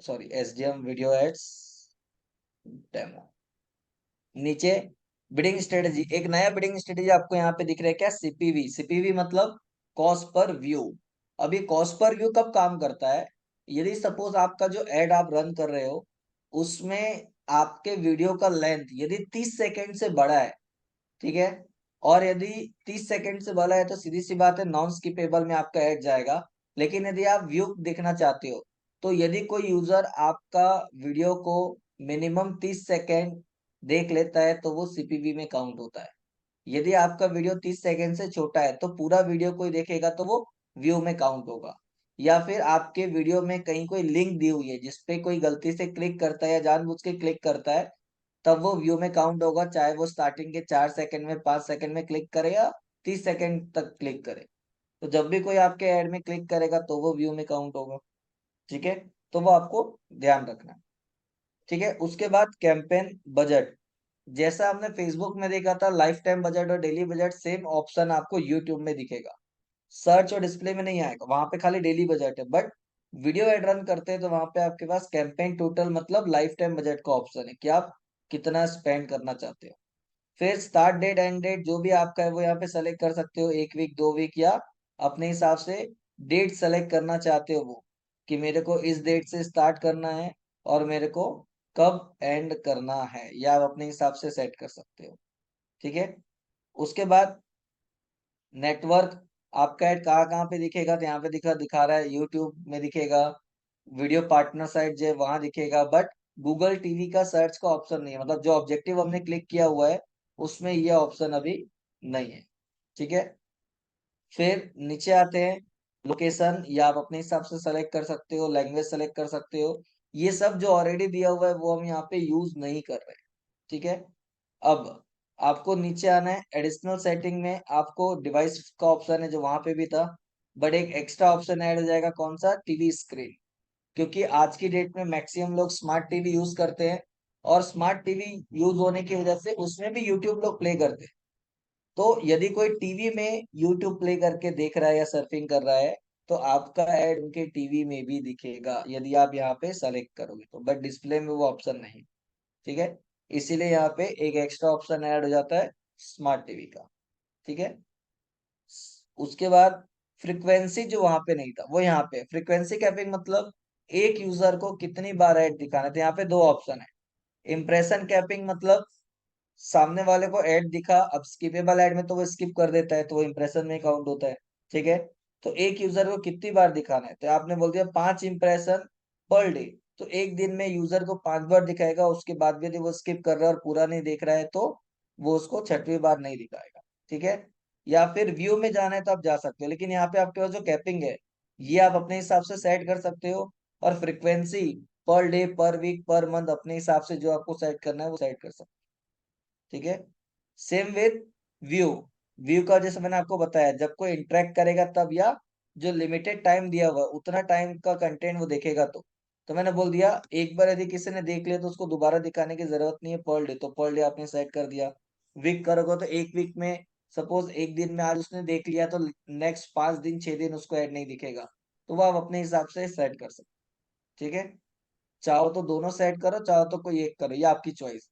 sorry SDM video ads demo. नीचे बिडिंग स्ट्रेटेजी, एक नया बिडिंग स्ट्रेटेजी आपको यहाँ पे दिख रहा है, क्या, सीपीवी। सीपीवी मतलब कॉस्ट पर व्यू। अभी कॉस्ट पर व्यू कब काम करता है, यदि सपोज आपका जो एड आप रन कर रहे हो उसमें आपके वीडियो का लेंथ यदि 30 सेकंड से बड़ा है, ठीक है, और यदि 30 सेकंड से बड़ा है तो सीधी सी बात है नॉन स्किपेबल में आपका ऐड जाएगा। लेकिन यदि आप व्यू देखना चाहते हो, तो यदि कोई यूजर आपका वीडियो को मिनिमम 30 सेकंड देख लेता है तो वो सीपीवी में काउंट होता है। यदि आपका वीडियो 30 सेकंड से छोटा है तो पूरा वीडियो कोई देखेगा तो वो व्यू में काउंट होगा। या फिर आपके वीडियो में कहीं कोई लिंक दी हुई है जिसपे कोई गलती से क्लिक करता है या जानबूझ के क्लिक करता है, तब वो व्यू में काउंट होगा, चाहे वो स्टार्टिंग के 4 सेकंड में, 5 सेकंड में क्लिक करे या 30 सेकंड तक क्लिक करे। तो जब भी कोई आपके ऐड में क्लिक करेगा तो वो व्यू में काउंट होगा। ठीक है, तो वो आपको ध्यान रखना है। ठीक है, उसके बाद कैंपेन बजट, जैसा आपने फेसबुक में देखा था लाइफ टाइम बजट और डेली बजट, सेम ऑप्शन आपको यूट्यूब में दिखेगा। सर्च और डिस्प्ले में नहीं आएगा, वहां पे खाली डेली बजट है। बट वीडियो एड रन करते हैं तो वहां पे आपके पास कैंपेन टोटल मतलब लाइफ टाइम बजट का ऑप्शन है कि आप कितना स्पेंड करना चाहते हो। फिर स्टार्ट डेट एंड डेट जो भी आपका है वो यहाँ पे सेलेक्ट कर सकते हो, 1 वीक 2 वीक, या अपने हिसाब से डेट सेलेक्ट करना चाहते हो वो, कि मेरे को इस डेट से स्टार्ट करना है और मेरे को कब एंड करना है, या आप अपने हिसाब से सेट कर सकते हो। ठीक है। उसके बाद नेटवर्क, आपका ऐड कहाँ कहाँ पे दिखेगा, तो यहाँ पे दिखा रहा है यूट्यूब में दिखेगा, वीडियो पार्टनर साइट जो है वहां दिखेगा, बट गूगल टीवी का सर्च का ऑप्शन नहीं है, मतलब जो ऑब्जेक्टिव हमने क्लिक किया हुआ है उसमें ये ऑप्शन अभी नहीं है। ठीक है। फिर नीचे आते हैं, लोकेशन, या आप अपने हिसाब से सेलेक्ट कर सकते हो, लैंग्वेज सेलेक्ट कर सकते हो। ये सब जो ऑलरेडी दिया हुआ है वो हम यहाँ पे यूज नहीं कर रहे। ठीक है। अब आपको नीचे आना है, एडिशनल सेटिंग में आपको डिवाइस का ऑप्शन है जो वहां पे भी था, बट एक एक्स्ट्रा ऑप्शन ऐड हो जाएगा, कौन सा, टीवी स्क्रीन। क्योंकि आज की डेट में मैक्सिमम लोग स्मार्ट टीवी यूज करते हैं, और स्मार्ट टीवी यूज होने की वजह से उसमें भी यूट्यूब लोग प्ले करते हैं। तो यदि कोई टीवी में यूट्यूब प्ले करके देख रहा है या सर्फिंग कर रहा है, तो आपका ऐड उनके टीवी में भी दिखेगा यदि आप यहाँ पे सेलेक्ट करोगे तो, बट डिस्प्ले में वो ऑप्शन नहीं। ठीक है। इसीलिए यहाँ पे एक एक्स्ट्रा ऑप्शन ऐड हो जाता है स्मार्ट टीवी का। ठीक है। उसके बाद फ्रीक्वेंसी जो वहां पे नहीं था वो यहाँ पे, फ्रीक्वेंसी कैपिंग मतलब एक यूजर को कितनी बार ऐड दिखाना है, तो यहाँ पे दो ऑप्शन है। इम्प्रेशन कैपिंग मतलब सामने वाले को ऐड दिखा, अब स्किपेबल ऐड में तो वो स्किप कर देता है तो वो इंप्रेशन में काउंट होता है। ठीक है। तो एक यूजर को कितनी बार दिखाना है, तो आपने बोल दिया 5 इंप्रेशन पर डे, तो एक दिन में यूजर को 5 बार दिखाएगा, उसके बाद भी यदि वो स्किप कर रहा है और पूरा नहीं देख रहा है तो वो उसको 6वीं बार नहीं दिखाएगा। ठीक है। या फिर व्यू में जाना है तो आप जा सकते हो, लेकिन यहाँ पे आपके पास जो कैपिंग है ये आप अपने हिसाब से सेट कर सकते हो, और फ्रिक्वेंसी पर डे पर वीक पर मंथ अपने हिसाब से जो आपको सेट करना है वो सेट कर सकते हो। ठीक है। सेम विद व्यू, व्यू का जैसे मैंने आपको बताया, जब कोई इंटरेक्ट करेगा तब, या जो लिमिटेड टाइम दिया हुआ उतना टाइम का कंटेंट वो देखेगा तो मैंने बोल दिया एक बार यदि किसी ने देख लिया तो उसको दोबारा दिखाने की जरूरत नहीं है पर डे, तो पर डे आपने सेट कर दिया। वीक करोगे तो 1 वीक में, सपोज एक दिन में आज उसने देख लिया तो नेक्स्ट 5 दिन 6 दिन उसको ऐड नहीं दिखेगा, तो वो आप अपने हिसाब से सेट कर सकते। ठीक है। चाहो तो दोनों सेट करो, चाहो तो कोई एक करो, ये आपकी चॉइस।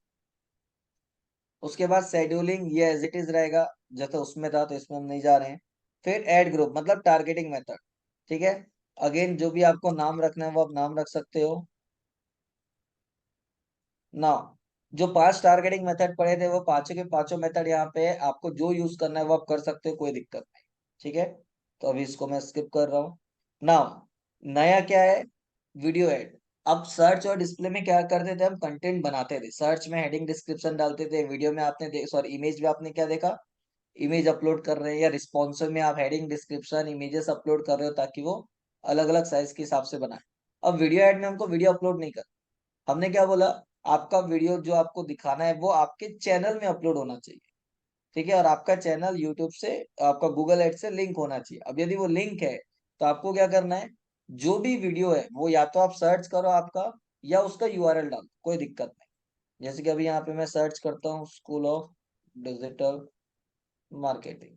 उसके बाद शेड्यूलिंग ये एज इट इज रहेगा, जैसे उसमें था तो इसमें हम नहीं जा रहे हैं। फिर ऐड ग्रुप मतलब टारगेटिंग मेथड। ठीक है। अगेन जो भी आपको नाम रखना है वो आप नाम रख सकते हो। ना, जो 5 टारगेटिंग मेथड पड़े थे वो पांचों के पांचों मेथड यहाँ पे है, आपको जो यूज करना है वो आप कर सकते हो, कोई दिक्कत नहीं। ठीक है। तो अभी इसको मैं स्किप कर रहा हूँ। नाउ नया क्या है, वीडियो ऐड। अब सर्च और डिस्प्ले में क्या करते थे, हम कंटेंट बनाते थे, सर्च में हेडिंग डिस्क्रिप्शन डालते थे, वीडियो में आपने सॉरी इमेज में आपने क्या देखा, इमेज अपलोड कर रहे हैं, या रिस्पॉन्सिव में आप हेडिंग डिस्क्रिप्शन इमेजेस अपलोड कर रहे हो ताकि वो अलग अलग साइज के हिसाब से बनाए। अब वीडियो ऐड में हमको वीडियो अपलोड नहीं कर, हमने क्या बोला, आपका वीडियो जो आपको दिखाना है वो आपके चैनल में अपलोड होना चाहिए। ठीक है। और आपका चैनल यूट्यूब से, आपका गूगल एड से लिंक होना चाहिए। अब यदि वो लिंक है तो आपको क्या करना है, जो भी वीडियो है वो या तो आप सर्च करो आपका, या उसका यूआरएल डालो, कोई दिक्कत नहीं। जैसे कि अभी यहाँ पे मैं सर्च करता हूँ स्कूल ऑफ डिजिटल मार्केटिंग,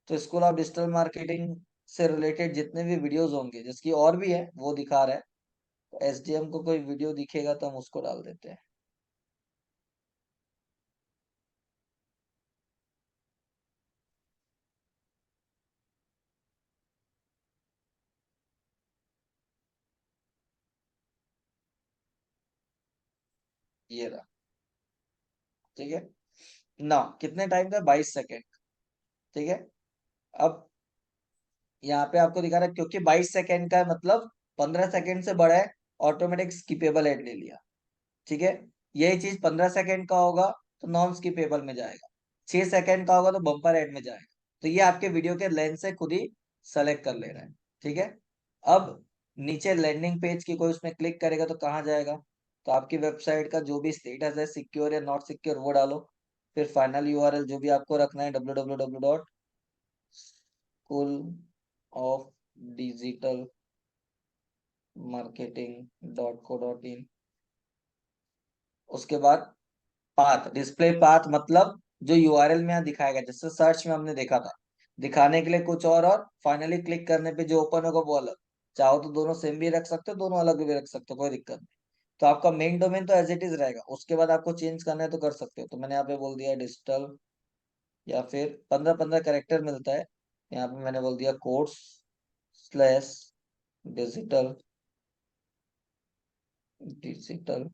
तो स्कूल ऑफ डिजिटल मार्केटिंग से रिलेटेड जितने भी वीडियोस होंगे, जिसकी और भी है वो दिखा रहा है, तो एसडीएम को कोई वीडियो दिखेगा तो हम उसको डाल देते हैं। ये रहा। ठीक है ना, कितने टाइम का, 22 सेकेंड। ठीक है। अब यहाँ पे आपको दिखा रहा है, क्योंकि 22 सेकेंड का है मतलब 15 सेकेंड से बड़ा है, ऑटोमेटिक स्किपेबल एड ले लिया। ठीक है। यही चीज 15 सेकेंड का होगा तो नॉन स्किपेबल में जाएगा, 6 सेकेंड का होगा तो बम्पर एड में जाएगा। तो ये आपके वीडियो के लेंथ से खुद ही सेलेक्ट कर ले रहा है। ठीक है। अब नीचे लैंडिंग पेज की कोई उसमें क्लिक करेगा तो कहाँ जाएगा, तो आपकी वेबसाइट का जो भी स्टेटस है, सिक्योर या नॉट सिक्योर, वो डालो। फिर फाइनल यूआरएल जो भी आपको रखना है, www.schoolofdigitalmarketing.co.in। उसके बाद पाथ, डिस्प्ले पाथ मतलब जो यूआरएल में यहाँ दिखाएगा, जैसे सर्च में हमने देखा था, दिखाने के लिए कुछ और फाइनली क्लिक करने पे जो ओपन होगा वो अलग। चाहो तो दोनों सेम भी रख सकते हो, दोनों अलग भी रख सकते हो, कोई दिक्कत नहीं। तो आपका मेन डोमेन तो एज इट इज रहेगा, उसके बाद आपको चेंज करना है तो कर सकते हो। तो मैंने यहाँ पे बोल दिया डिजिटल, या फिर 15-15 कैरेक्टर मिलता है, यहाँ पे मैंने बोल दिया कोर्स स्लैश डिजिटल, डिजिटल,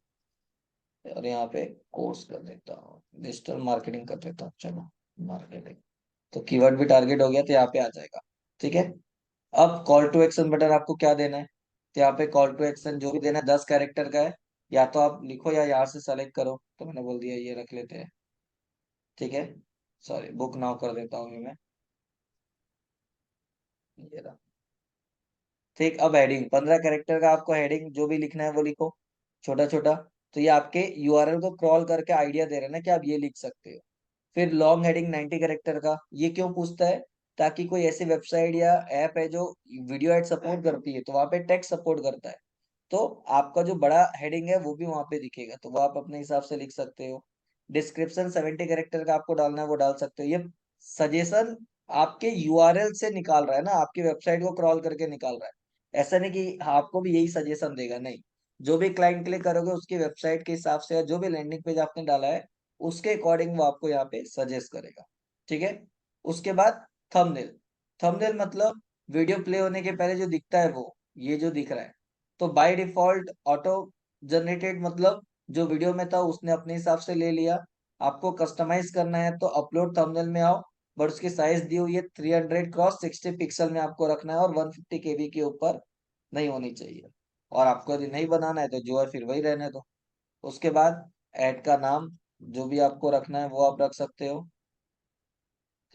और यहाँ पे कोर्स कर देता हूँ, डिजिटल मार्केटिंग कर देता हूँ, चलो मार्केटिंग। तो कीवर्ड भी टारगेट हो गया, तो यहाँ पे आ जाएगा। ठीक है, अब कॉल टू एक्शन बटन आपको क्या देना है, तो यहाँ पे कॉल टू एक्शन जो भी देना है 10 कैरेक्टर का है, या तो आप लिखो या यहाँ से सेलेक्ट करो। तो मैंने बोल दिया ये रख लेते हैं। ठीक है, सॉरी बुक नाउ कर देता हूँ ये मैं, ये रहा। ठीक, अब हेडिंग 15 कैरेक्टर का आपको हेडिंग जो भी लिखना है वो लिखो, छोटा छोटा। तो ये आपके यूआरएल को क्रॉल करके आइडिया दे रहे हैं ना कि आप ये लिख सकते हो। फिर लॉन्ग हेडिंग 90 कैरेक्टर का, ये क्यों पूछता है, ताकि कोई ऐसी वेबसाइट या ऐप है जो वीडियो एड सपोर्ट करती है, तो वहां पे टेक्स्ट सपोर्ट करता है, तो आपका जो बड़ा हेडिंग है वो भी वहां पे दिखेगा, तो वो आप अपने हिसाब से लिख सकते हो। डिस्क्रिप्शन 70 कैरेक्टर का आपको डालना है, वो डाल सकते हो। ये सजेशन आपके यूआरएल से निकाल रहा है ना, आपकी वेबसाइट को क्रॉल करके निकाल रहा है। ऐसा नहीं कि आपको भी यही सजेशन देगा, नहीं। जो भी क्लाइंट क्लिक करोगे उसकी वेबसाइट के हिसाब से, या जो भी लैंडिंग पेज आपने डाला है उसके अकॉर्डिंग वो आपको यहाँ पे सजेस्ट करेगा। ठीक है, उसके बाद थंबनेल। थंबनेल मतलब वीडियो प्ले होने के पहले जो दिखता है वो, ये जो दिख रहा है। तो बाय डिफॉल्ट ऑटो जनरेटेड, मतलब जो वीडियो में था उसने अपने हिसाब से ले लिया। आपको कस्टमाइज करना है तो अपलोड थंबनेल में आओ, बट उसकी साइज दी हुई है 300 क्रॉस 60 पिक्सल में आपको रखना है, और 150 केबी के ऊपर नहीं होनी चाहिए। और आपको यदि नहीं बनाना है तो जो है फिर वही रहने दो। उसके बाद ऐड का नाम जो भी आपको रखना है वो आप रख सकते हो।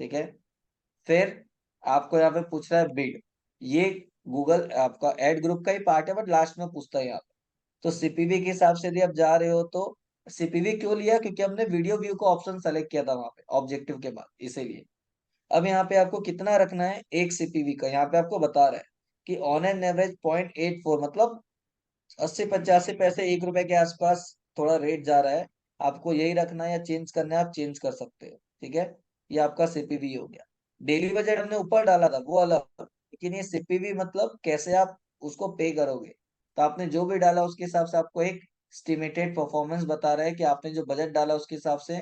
ठीक है, फिर आपको यहाँ पे पूछ रहा है बिड, ये गूगल आपका एड ग्रुप का ही पार्ट है, बट लास्ट में पूछता है यहाँ पे। तो सीपीवी के हिसाब से यदि आप जा रहे हो तो, सीपीवी क्यों लिया, क्योंकि हमने वीडियो व्यू को ऑप्शन सेलेक्ट किया था वहां पे ऑब्जेक्टिव के बाद, इसीलिए। अब यहाँ पे आपको कितना रखना है एक सीपीवी का, यहाँ पे आपको बता रहा है कि ऑन एन एवरेज 0.84, मतलब 80-85 पैसे, 1 रुपए के आसपास थोड़ा रेट जा रहा है। आपको यही रखना है या चेंज करना है, आप चेंज कर सकते हो। ठीक है, ये आपका सीपीवी हो गया। डेली बजट हमने ऊपर डाला था वो अलग, लेकिन ये सीपीवी मतलब कैसे आप उसको पे करोगे। तो आपने जो भी डाला उसके हिसाब से आपको एक एस्टिमेटेड परफॉर्मेंस बता रहा है कि आपने जो बजट डाला उसके हिसाब से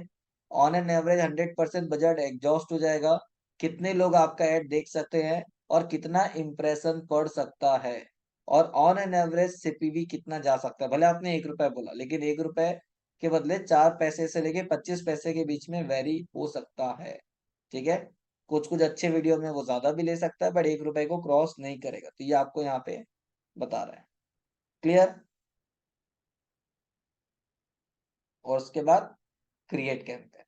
on an average 100% budget exhaust हो जाएगा, कितने लोग आपका ऐड देख सकते हैं, और कितना इम्प्रेशन पड़ सकता है, और ऑन एन एवरेज सीपीवी कितना जा सकता है। भले आपने 1 रुपए बोला, लेकिन 1 रुपए के बदले 4 पैसे से लेके 25 पैसे के बीच में वेरी हो सकता है। ठीक है, कुछ कुछ अच्छे वीडियो में वो ज्यादा भी ले सकता है, बट 1 रुपए को क्रॉस नहीं करेगा। तो ये आपको यहाँ पे बता रहा है। क्लियर, और उसके बाद क्रिएट कैंपेन।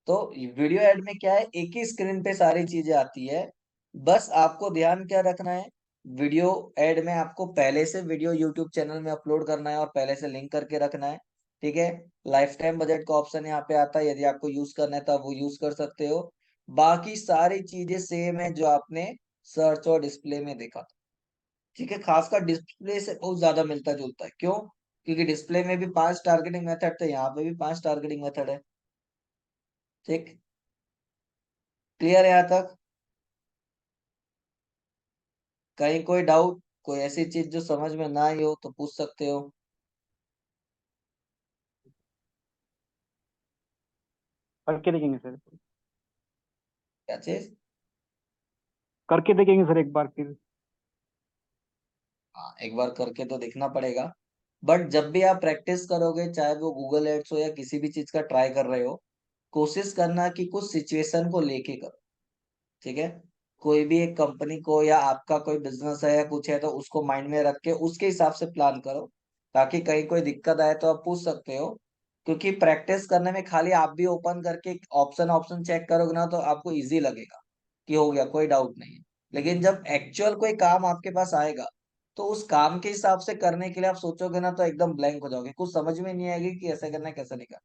तो वीडियो ऐड में क्या है, एक ही स्क्रीन पे सारी चीजें आती है। बस आपको ध्यान क्या रखना है, वीडियो ऐड में आपको पहले से वीडियो यूट्यूब चैनल में अपलोड करना है और पहले से लिंक करके रखना है। ठीक है, लाइफ टाइम बजट का ऑप्शन यहाँ पे आता है, यदि आपको यूज करना है तो आप वो यूज कर सकते हो। बाकी सारी चीजें सेम है जो आपने सर्च और डिस्प्ले में देखा था। ठीक है, खासकर डिस्प्ले से बहुत ज्यादा मिलता जुलता है, क्यों, क्योंकि डिस्प्ले में भी 5 टारगेटिंग मेथड थे, यहाँ पे भी 5 टारगेटिंग मेथड है। ठीक, क्लियर है यहाँ तक। कहीं कोई डाउट, कोई ऐसी चीज जो समझ में ना आई हो तो पूछ सकते हो। करके देखेंगे सर। क्या चीज, करके देखेंगे सर एक बार फिर। हाँ एक बार करके तो देखना पड़ेगा। बट जब भी आप प्रैक्टिस करोगे, चाहे वो गूगल एड्स हो या किसी भी चीज का ट्राई कर रहे हो, कोशिश करना कि कुछ सिचुएशन को लेके करो। ठीक है, कोई भी एक कंपनी को या आपका कोई बिजनेस है या कुछ है तो उसको माइंड में रख के उसके हिसाब से प्लान करो, ताकि कहीं कोई दिक्कत आए तो आप पूछ सकते हो। क्योंकि प्रैक्टिस करने में खाली आप भी ओपन करके ऑप्शन ऑप्शन चेक करोगे ना तो आपको इजी लगेगा कि हो गया, कोई डाउट नहीं है। लेकिन जब एक्चुअल कोई काम आपके पास आएगा, तो उस काम के हिसाब से करने के लिए आप सोचोगे ना तो एकदम ब्लैंक हो जाओगे, कुछ समझ में नहीं आएगी कि ऐसा करना है कैसा नहीं करना।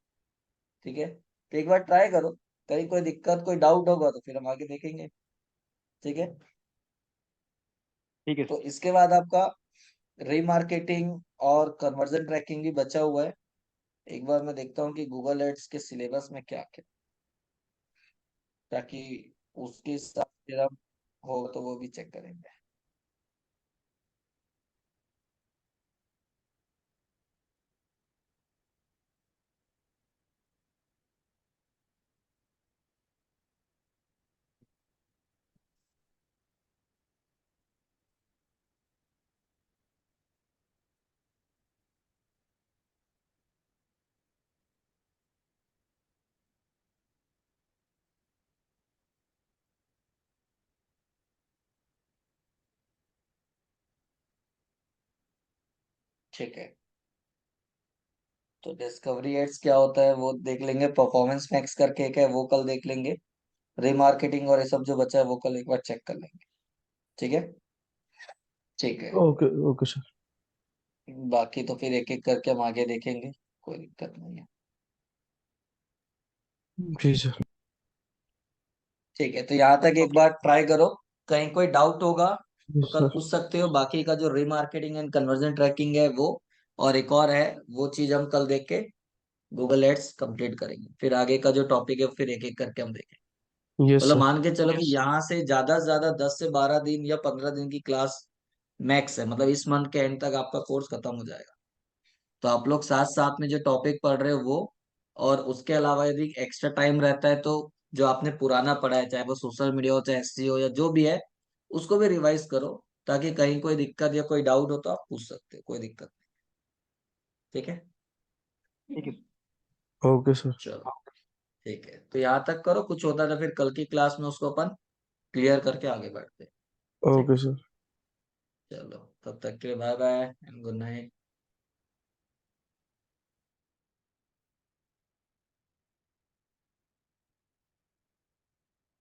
ठीक है, तो एक बार ट्राई करो, कहीं कोई दिक्कत कोई डाउट होगा तो फिर हम आगे देखेंगे। ठीक है, ठीक है तो सर। इसके बाद आपका रीमार्केटिंग और कन्वर्जन ट्रैकिंग भी बचा हुआ है। एक बार मैं देखता हूँ कि गूगल एड्स के सिलेबस में क्या क्या, ताकि उसके हिसाब से हम हो तो वो भी चेक करेंगे। ठीक है, तो डिस्कवरी एड्स क्या होता है वो देख लेंगे। परफॉर्मेंस मैक्स करके एक है, वो कल देख लेंगे। रीमार्केटिंग और ये सब जो बचा है वो कल एक बार चेक कर लेंगे। ठीक है। ठीक है, ओके ओके सर। बाकी तो फिर एक एक करके हम आगे देखेंगे, कोई दिक्कत नहीं है। जी सर। ठीक है, तो यहाँ तक एक बार ट्राई करो। कहीं कोई डाउट होगा जी तो कल सर। पूछ सकते हो। बाकी का जो रीमार्केटिंग एंड कन्वर्जन ट्रैकिंग है वो, और एक और है, वो चीज हम कल देख के गूगल एड्स कंप्लीट करेंगे। फिर आगे का जो टॉपिक है फिर एक एक करके हम देखेंगे। यस मतलब सर। मान के चलो कि यहाँ से ज्यादा से ज्यादा 10 से 12 दिन या 15 दिन की क्लास मैक्स है। मतलब इस मंथ के एंड तक आपका कोर्स खत्म हो जाएगा। तो आप लोग साथ साथ में जो टॉपिक पढ़ रहे हो वो, और उसके अलावा यदि एक्स्ट्रा टाइम रहता है तो जो आपने पुराना पढ़ा है, चाहे वो सोशल मीडिया हो, चाहे एसईओ या जो भी है, उसको भी रिवाइज करो। ताकि कहीं कोई दिक्कत या कोई डाउट हो तो आप पूछ सकते हो, कोई दिक्कत नहीं। ठीक है। ठीक है। Okay sir. चलो, ठीक है, तो यहाँ तक करो। कुछ होता है तो फिर कल की क्लास में उसको अपन क्लियर करके आगे बढ़ते हैं। ठीक ओके है। सर। चलो, तब तक के लिए bye bye and good night.